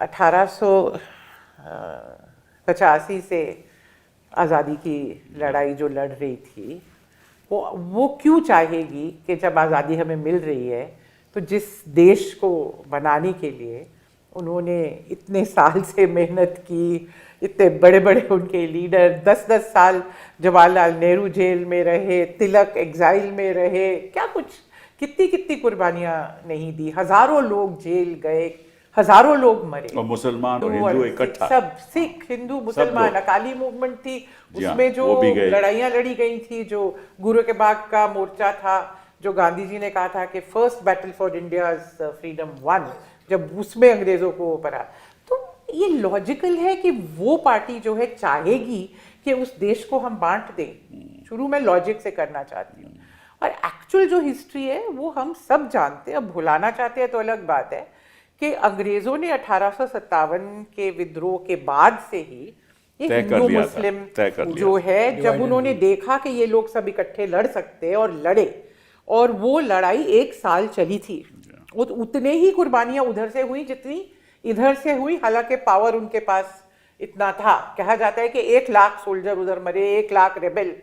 1885 से आज़ादी की लड़ाई जो लड़ रही थी, वो क्यों चाहेगी कि जब आज़ादी हमें मिल रही है तो जिस देश को बनाने के लिए उन्होंने इतने साल से मेहनत की, इतने बड़े बड़े उनके लीडर 10-10 साल जवाहरलाल नेहरू जेल में रहे, तिलक एग्जाइल में रहे, क्या कुछ कितनी कुर्बानियाँ नहीं दी, हज़ारों लोग जेल गए, हज़ारों लोग मरे, और मुसलमान और हिंदू इकट्ठा, सब सिख हिंदू मुसलमान, अकाली मूवमेंट थी उसमें जो लड़ाइयाँ लड़ी गई थी, जो गुरु के बाग का मोर्चा था, जो गांधी जी ने कहा था कि first battle for India's freedom one, जब उसमें अंग्रेजों को पड़ा। तो ये लॉजिकल है कि वो पार्टी जो है चाहेगी कि उस देश को हम बांट दें। शुरू में लॉजिक से करना चाहती हूँ, और एक्चुअल जो हिस्ट्री है वो हम सब जानते हैं। अब भुलाना चाहते हैं तो अलग बात है कि अंग्रेजों ने 1857 के विद्रोह के बाद से ही ये हिंदू मुस्लिम जो है, जब उन्होंने देखा कि ये लोग सब इकट्ठे लड़ सकते हैं और लड़े, और वो लड़ाई 1 साल चली थी। उतने ही कुर्बानियां उधर से हुई जितनी इधर से हुई, हालांकि पावर उनके पास इतना था। कहा जाता है कि 1 लाख सोल्जर उधर मरे, 1 लाख रेबेल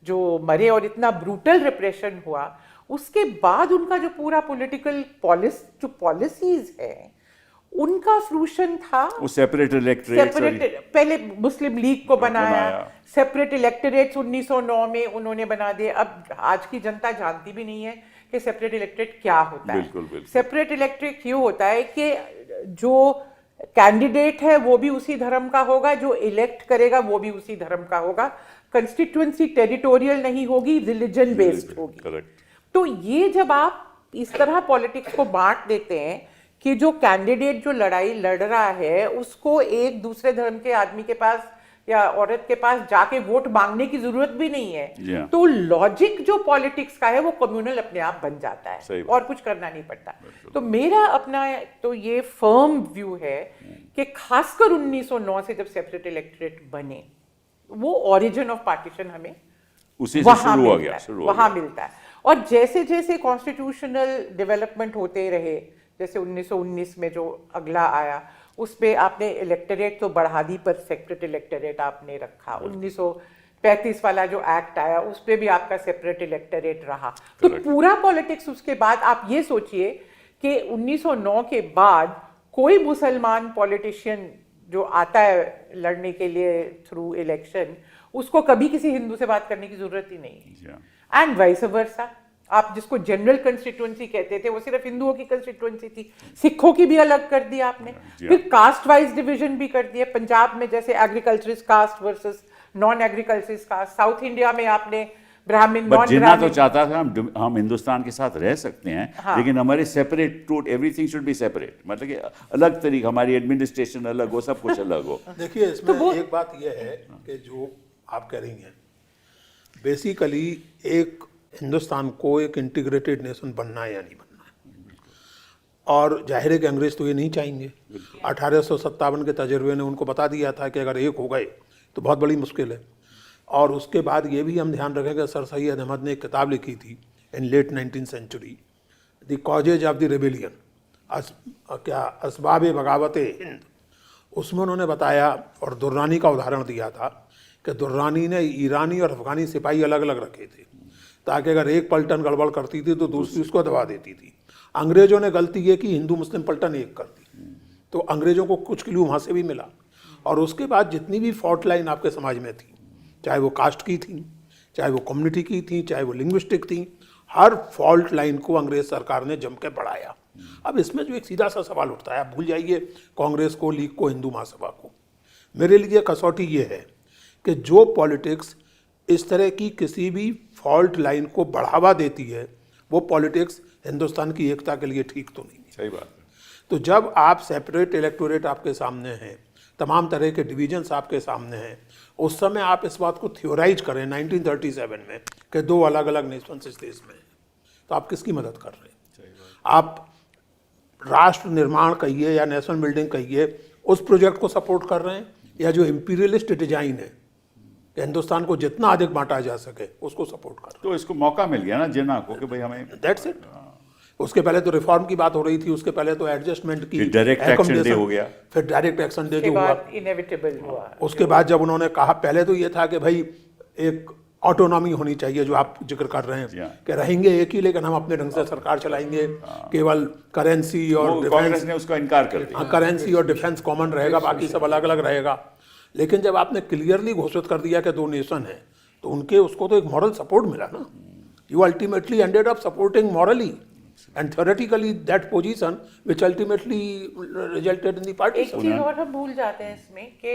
जो मरे, और इतना ब्रूटल रिप्रेशन हुआ। उसके बाद उनका जो पूरा पॉलिटिकल पॉलिसीज है उनका फ्रूशन था, सेपरेट इलेक्टोरेट, पहले मुस्लिम लीग को बनाया, सेपरेट इलेक्टोरेट्स 1909 में उन्होंने बना दिए। अब आज की जनता जानती भी नहीं है कि सेपरेट इलेक्टोरेट क्या होता है। सेपरेट इलेक्टोरेट ये होता है कि जो कैंडिडेट है वो भी उसी धर्म का होगा, जो इलेक्ट करेगा वो भी उसी धर्म का होगा, कंस्टिट्यूएंसी टेरिटोरियल नहीं होगी, रिलीजन बेस्ड होगी। तो ये जब आप इस तरह पॉलिटिक्स को बांट देते हैं कि जो कैंडिडेट जो लड़ाई लड़ रहा है उसको एक दूसरे धर्म के आदमी के पास या औरत के पास जाके वोट मांगने की जरूरत भी नहीं जी हाँ। है। तो लॉजिक जो पॉलिटिक्स का है वो कम्युनल अपने आप बन जाता सही है बात। और कुछ करना नहीं पड़ता। तो मेरा अपना तो ये फर्म व्यू है कि खासकर 1909 से जब सेपरेट इलेक्टोरेट बने, वो ओरिजिन ऑफ पार्टीशन हमें उसी से वहां शुरू हो मिलता गया, है, शुरू हो वहां गया। मिलता है। और जैसे जैसे कॉन्स्टिट्यूशनल डेवलपमेंट होते रहे, जैसे 1919 में जो अगला आया उसमें आपने इलेक्टोरेट तो बढ़ा दी पर सेपरेट इलेक्टोरेट आपने रखा। 1935 वाला जो एक्ट आया उस पे भी आपका सेपरेट इलेक्टोरेट रहा। तो पूरा पॉलिटिक्स उसके बाद आप ये सोचिए कि 1909 के बाद कोई मुसलमान पॉलिटिशियन जो आता है लड़ने के लिए थ्रू इलेक्शन, उसको कभी किसी हिंदू से बात करने की जरूरत ही नहीं जी हाँ। है। एंड वाइस वर्सा, आप जिसको जनरल कंस्टिट्यूएंसी कहते थे वो सिर्फ हिंदुओं की कंस्टिट्यूएंसी थी। सिखों की भी अलग कर दी आपने, जी फिर कास्ट वाइज डिवीजन भी कर दिया। पंजाब में जैसे agriculturist caste versus non agriculturist caste, south India में आपने ब्राह्मण बट नॉन जिन्ना तो ब्राह्मण। चाहता था हम हिंदुस्तान के साथ रह सकते हैं, हाँ। लेकिन हमारे separate to everything should be separate, मतलब कि अलग तरीका, हमारी एडमिनिस्ट्रेशन अलग हो, सब कुछ अलग हो। देखिए इसमें एक बात यह है कि जो आप कह रही हैं, बेसिकली एक हिंदुस्तान को एक इंटीग्रेटेड नेशन बनना है या नहीं बनना है, और जाहिर है कि अंग्रेज तो ये नहीं चाहेंगे। 1857 के तजर्बे ने उनको बता दिया था कि अगर एक हो गए तो बहुत बड़ी मुश्किल है। और उसके बाद ये भी हम ध्यान रखें कि सर सैयद अहमद ने एक किताब लिखी थी in late 19th century, the causes of the rebellion, Asbab Baghawat Hind. उसमें उन्होंने बताया और दुर्रानी का उदाहरण दिया था कि दुर्रानी ने ईरानी और अफगानी सिपाही अलग अलग रखे थे ताकि अगर एक पलटन गड़बड़ करती थी तो दूसरी उसको दबा देती थी। अंग्रेजों ने गलती ये की, हिंदू मुस्लिम पलटन एक कर दी, तो अंग्रेजों को कुछ क्लू वहाँ से भी मिला। और उसके बाद जितनी भी फॉल्ट लाइन आपके समाज में थी, चाहे वो कास्ट की थी, चाहे वो कम्युनिटी की थी, चाहे वो लिंग्विस्टिक थी, हर फॉल्ट लाइन को अंग्रेज सरकार ने जम के बढ़ाया। अब इसमें जो एक सीधा सा सवाल उठता है, आप भूल जाइए कांग्रेस को, लीग को, हिंदू महासभा को, मेरे लिए कसौटी ये है कि जो पॉलिटिक्स इस तरह की किसी भी फॉल्ट लाइन को बढ़ावा देती है, वो पॉलिटिक्स हिंदुस्तान की एकता के लिए ठीक तो नहीं है। सही बात है। तो जब आप सेपरेट इलेक्टोरेट आपके सामने हैं, तमाम तरह के डिवीजन्स आपके सामने हैं, उस समय आप इस बात को थियोराइज करें 1937 में कि दो अलग अलग नेशंस इस देश में हैं, तो आप किसकी मदद कर रहे हैं? आप राष्ट्र निर्माण कहिए या नेशनल बिल्डिंग कहिए, उस प्रोजेक्ट को सपोर्ट कर रहे हैं, या जो इम्पीरियलिस्ट डिजाइन है कि हिंदुस्तान को जितना अधिक बांटा जा सके उसको सपोर्ट कर रहे तो इसको मौका मिल गया ना जिन्ना को कि भाई हमें हैं। That's it. उसके पहले तो रिफॉर्म की बात हो रही थी, उसके पहले तो एडजस्टमेंट की, फिर डायरेक्ट एक्शन डे accommodation, हो गया, फिर डायरेक्ट एक्शन डे के जो हुआ, बाद इनएविटेबल हुआ। उसके बाद जब उन्होंने कहा, पहले तो ये था कि भाई एक ऑटोनॉमी होनी चाहिए जो आप जिक्र कर रहे जी हैं हाँ। कि रहेंगे एक ही लेकिन हम अपने ढंग से सरकार चलाएंगे, केवल करेंसी और वो कांग्रेस डिफेंस, ने उसका इनकार कर दिया। करेंसी और डिफेंस कॉमन रहेगा, बाकी सब अलग अलग रहेगा। लेकिन जब आपने क्लियरली घोषित कर दिया कि दो नेशन है, तो उनके उसको तो एक मॉरल सपोर्ट मिला ना। You ultimately ended up supporting morally and theoretically that position which ultimately resulted in the एक partition. चीज और हम भूल जाते हैं इसमें कि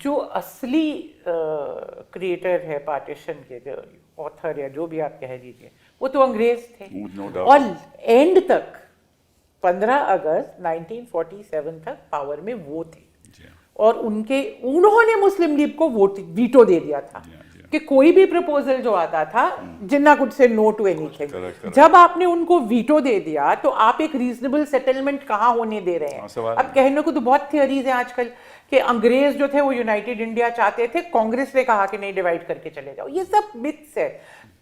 जो असली क्रिएटर है पार्टीशन के, जो ऑथर या जो भी आप कह लीजिए, वो तो अंग्रेज थे। No doubt. और एंड तक 15 अगस्त 1947 तक पावर में वो थे, जी हाँ। और उन्होंने मुस्लिम लीग को वोट वीटो दे दिया था जी हाँ। कि कोई भी प्रपोजल जो आता था, Jinnah could say no to anything. correct. जब आपने उनको वीटो दे दिया तो आप एक रीजनेबल सेटलमेंट कहाँ होने दे रहे हैं? सवाल अब कहने को तो बहुत थियरीज हैं आजकल कि अंग्रेज जो थे वो यूनाइटेड इंडिया चाहते थे, कांग्रेस ने कहा कि नहीं डिवाइड करके चले जाओ। ये सब मिथ्स है।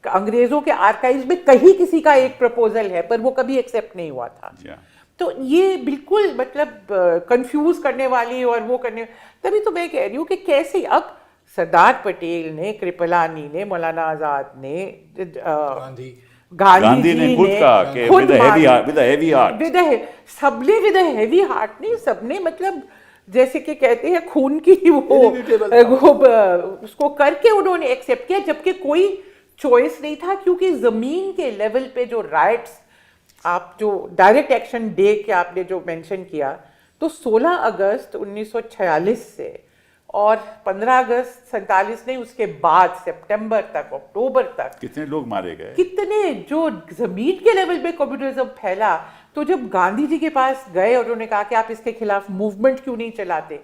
अंग्रेजों के आर्काइव्स में कहीं किसी का एक प्रपोजल है पर वो कभी एक्सेप्ट नहीं हुआ था। जी हाँ। तो ये बिल्कुल मतलब कंफ्यूज करने वाली और वो करने, तभी तो मैं कह रही हूँ कि कैसे अब सरदार पटेल ने, कृपलानी ने, मौलाना आजाद ने, गांधी ने खुद कहा कि with a heavy heart, सबने विद हैवी हार्ट नहीं, सबने मतलब जैसे कि कहते हैं खून की वो उसको करके उन्होंने एक्सेप्ट किया, जबकि कोई चॉइस नहीं था। क्योंकि जमीन के लेवल पे जो राइट्स, आप जो डायरेक्ट एक्शन डे के आपने जो मेंशन किया, तो 16 अगस्त 1946 से और 15 अगस्त 47 नहीं, उसके बाद सितंबर तक, अक्टूबर तक कितने लोग मारे गए। कितने जो जमीन के लेवल पे कम्युनिज्म फैला। तो जब गांधी जी के पास गए और उन्होंने कहा कि आप इसके खिलाफ मूवमेंट क्यों नहीं चलाते,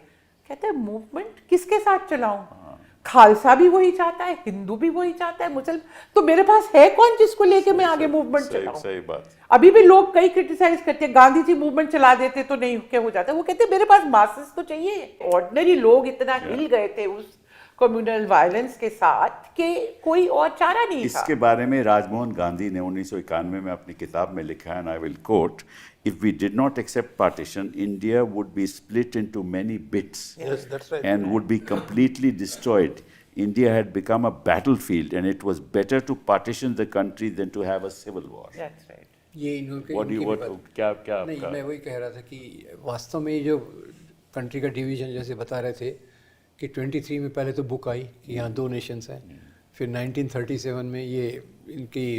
कहते हैं मूवमेंट किसके साथ चलाऊं? खालसा भी वही चाहता है, हिंदू भी वही चाहता है, मुसलमान, तो मेरे पास है कौन जिसको लेके मैं आगे मूवमेंट चलाऊं? सही बात। अभी भी लोग कई क्रिटिसाइज करते हैं, गांधी जी मूवमेंट चला देते तो नहीं क्या हो जाता। वो कहते हैं मेरे पास मासेस तो चाहिए। ऑर्डिनरी लोग इतना हिल गए थे उस कम्युनल वायलेंस के साथ कि कोई और चारा नहीं था। इसके बारे में राजमोहन गांधी ने 1991 में अपनी किताब में लिखा है, and I will quote, if we did not accept partition, India would be split into many bits Yes, that's right. and would be completely destroyed. India had become a battlefield and it was better to partition the country than to have a civil war. That's right. ये इनके What do you, इनकी what, बात- क्या नहीं, आपका? मैं वही कह रहा था कि वास्तव में ये जो कंट्री का डिवीजन जैसे बता रहे थे कि 23 में पहले तो बुक आई कि यहाँ 2 नेशंस हैं, फिर 1937 में ये इनकी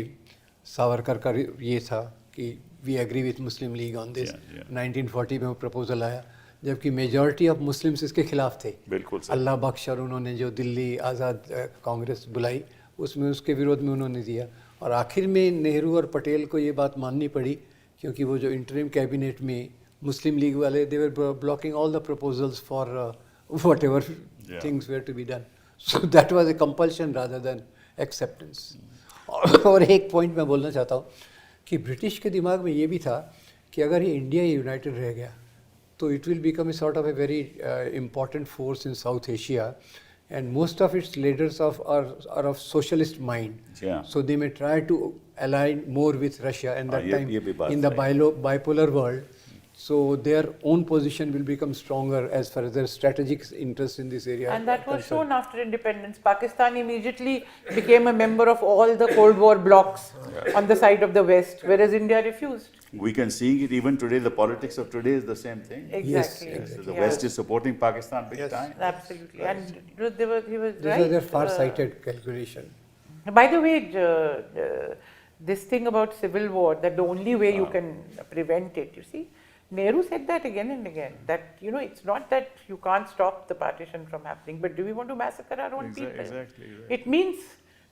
सावरकर का ये था कि we agree with Muslim League on this. 1940 में वो प्रपोजल आया, जबकि मेजॉरिटी ऑफ मुस्लिम्स इसके खिलाफ थे। बिल्कुल सही। अल्लाह बख्श और उन्होंने जो दिल्ली आज़ाद कांग्रेस बुलाई, उसमें उसके विरोध में उन्होंने दिया, और आखिर में नेहरू और पटेल को ये बात माननी पड़ी, क्योंकि वो जो इंटरिम कैबिनेट में मुस्लिम लीग वाले they were blocking all the proposals for whatever things were to be done, so that was a compulsion rather than acceptance. और एक पॉइंट मैं बोलना चाहता हूँ कि ब्रिटिश के दिमाग में ये भी था कि अगर ये इंडिया यूनाइटेड रह गया तो it will become a sort of a very important force in South Asia, and most of its leaders are of socialist mind. Yeah. So they may try to align more with Russia, and that time ये भी बात in the सही bipolar world, so their own position will become stronger as far as their strategic interest in this area. And that are was concerned. shown after independence. Pakistan immediately became a member of all the Cold War blocs on the side of the West, whereas India refused. We can see it even today. The politics of today is the same thing. Exactly. exactly. The Yeah. West is supporting Pakistan big time. Absolutely. And he was These right. are their far-sighted calculation. By the way, this thing about civil war, that the only way you can prevent it, you see, Nehru said that again and again, that, you know, it's not that you can't stop the partition from happening, but do we want to massacre our own people? Exactly. It means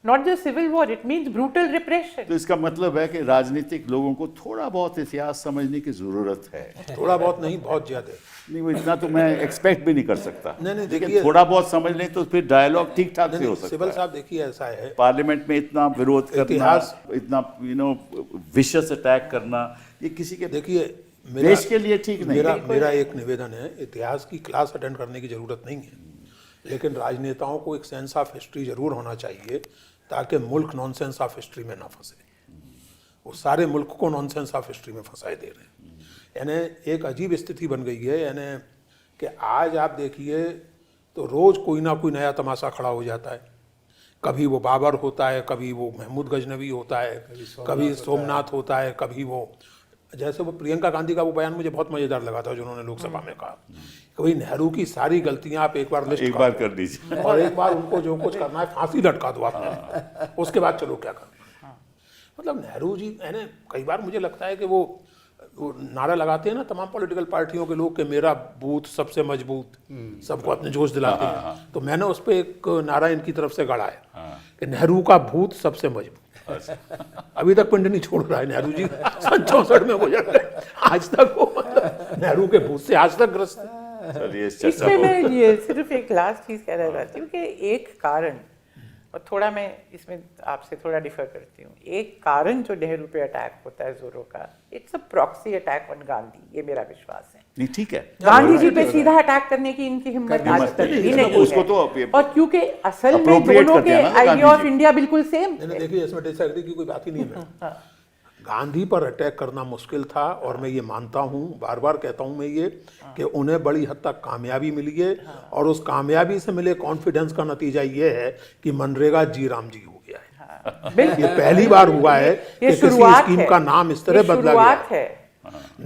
not just civil war, it means brutal repression. तो इसका मतलब है कि राजनीतिक लोगों को थोड़ा बहुत इतिहास समझने की जरूरत है। थोड़ा बहुत नहीं, बहुत ज्यादा। नहीं, वो इतना तो मैं एक्सपेक्ट भी नहीं कर सकता। नहीं, लेकिन देखिए- थोड़ा बहुत समझ लें तो फिर डायलॉग ठीक ठाक से हो सकता सिबल है। साहब देखिए, ऐसा है, पार्लियामेंट में इतना विरोध करना, इतिहास- इतना विशस अटैक करना, ये किसी के देखिए देश के लिए ठीक नहीं। मेरा एक निवेदन है, इतिहास की क्लास अटेंड करने की जरूरत नहीं है, लेकिन राजनेताओं को एक सेंस ऑफ हिस्ट्री जरूर होना चाहिए ताकि मुल्क नॉनसेंस ऑफ हिस्ट्री में ना फंसे। वो सारे मुल्क को नॉनसेंस ऑफ हिस्ट्री में फंसाए दे रहे हैं। यानी एक अजीब स्थिति बन गई है, यानी कि आज आप देखिए तो रोज़ कोई ना कोई नया तमाशा खड़ा हो जाता है। कभी वो बाबर होता है, कभी वो महमूद गजनवी होता है, कभी सोमनाथ होता है, कभी वो, जैसे वो प्रियंका गांधी का वो बयान मुझे बहुत मज़ेदार लगा था, जिन्होंने लोकसभा में कहा कि भाई नेहरू की सारी गलतियां आप एक बार लिस्ट एक बार कर दीजिए और एक बार उनको जो कुछ करना है फांसी लटका दो आपने, उसके बाद चलो क्या करना है। मतलब नेहरू जी, यानी कई बार मुझे लगता है कि वो नारा लगाते हैं ना तमाम पॉलिटिकल पार्टियों के लोग कि मेरा बूथ सबसे मजबूत, सबको अपने जोश दिलाते हैं, तो मैंने उस पर एक नारा इनकी तरफ से गढ़ा है कि नेहरू का बूथ सबसे मजबूत। अभी तक पिंड नहीं छोड़ रहा है नेहरू जी, 64 में गुजर गए, आज तक वो मतलब नेहरू के भूत से आज तक ग्रस्त है। चलिए इस चर्चा इसमें को मैं ये सिर्फ एक लास्ट चीज कहना चाहती हूँ कि एक कारण, और थोड़ा मैं इसमें आपसे थोड़ा डिफर करती हूँ, एक कारण जो नेहरू पे अटैक होता है जोरों का, it's a proxy attack on Gandhi, ये मेरा विश्वास है। नहीं, ठीक है, गांधी जी पे सीधा अटैक करने की इनकी हिम्मत आज तक भी नहीं उसको तो है, और क्योंकि असल में appropriate दोनों करते के हैं ना idea Gandhi of ji. India बिल्कुल सेम नहीं, देखिए इसमें डिसएग्री की कोई बात ही नहीं है। गांधी पर अटैक करना मुश्किल था, और मैं ये मानता हूँ, बार बार कहता हूँ मैं ये, कि उन्हें बड़ी हद तक कामयाबी मिली है, और उस कामयाबी से मिले कॉन्फिडेंस का नतीजा ये है कि मनरेगा जी राम जी हो गया है। ये पहली बार हुआ है कि किसी स्कीम का नाम इस तरह बदला गया है।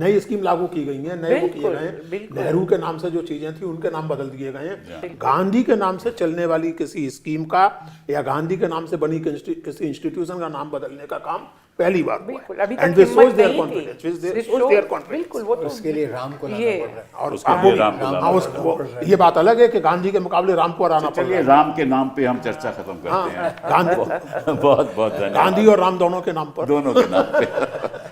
नई स्कीम लागू की गई है, नए वो किए गए हैं, नेहरू के नाम से जो चीजें थी उनके नाम बदल दिए गए हैं। गांधी के नाम से चलने वाली किसी स्कीम का या गांधी के नाम से बनी किसी इंस्टीट्यूशन का नाम बदलने का काम पहली बार हुआ है। And this shows their confidence, this shows their confidence। बिल्कुल, वो तो उसके लिए राम को लाना ये पड़ रहा है। और उसके लिए राम को लाना हाँ, ये बात अलग है कि गांधी के मुकाबले राम को हराना पड़ रहा चलिए है। राम के नाम पे हम चर्चा खत्म करते हैं। गांधी बहुत बहुत धन्यवाद गांधी और राम दोनों के नाम पर। दोनों के नाम पे।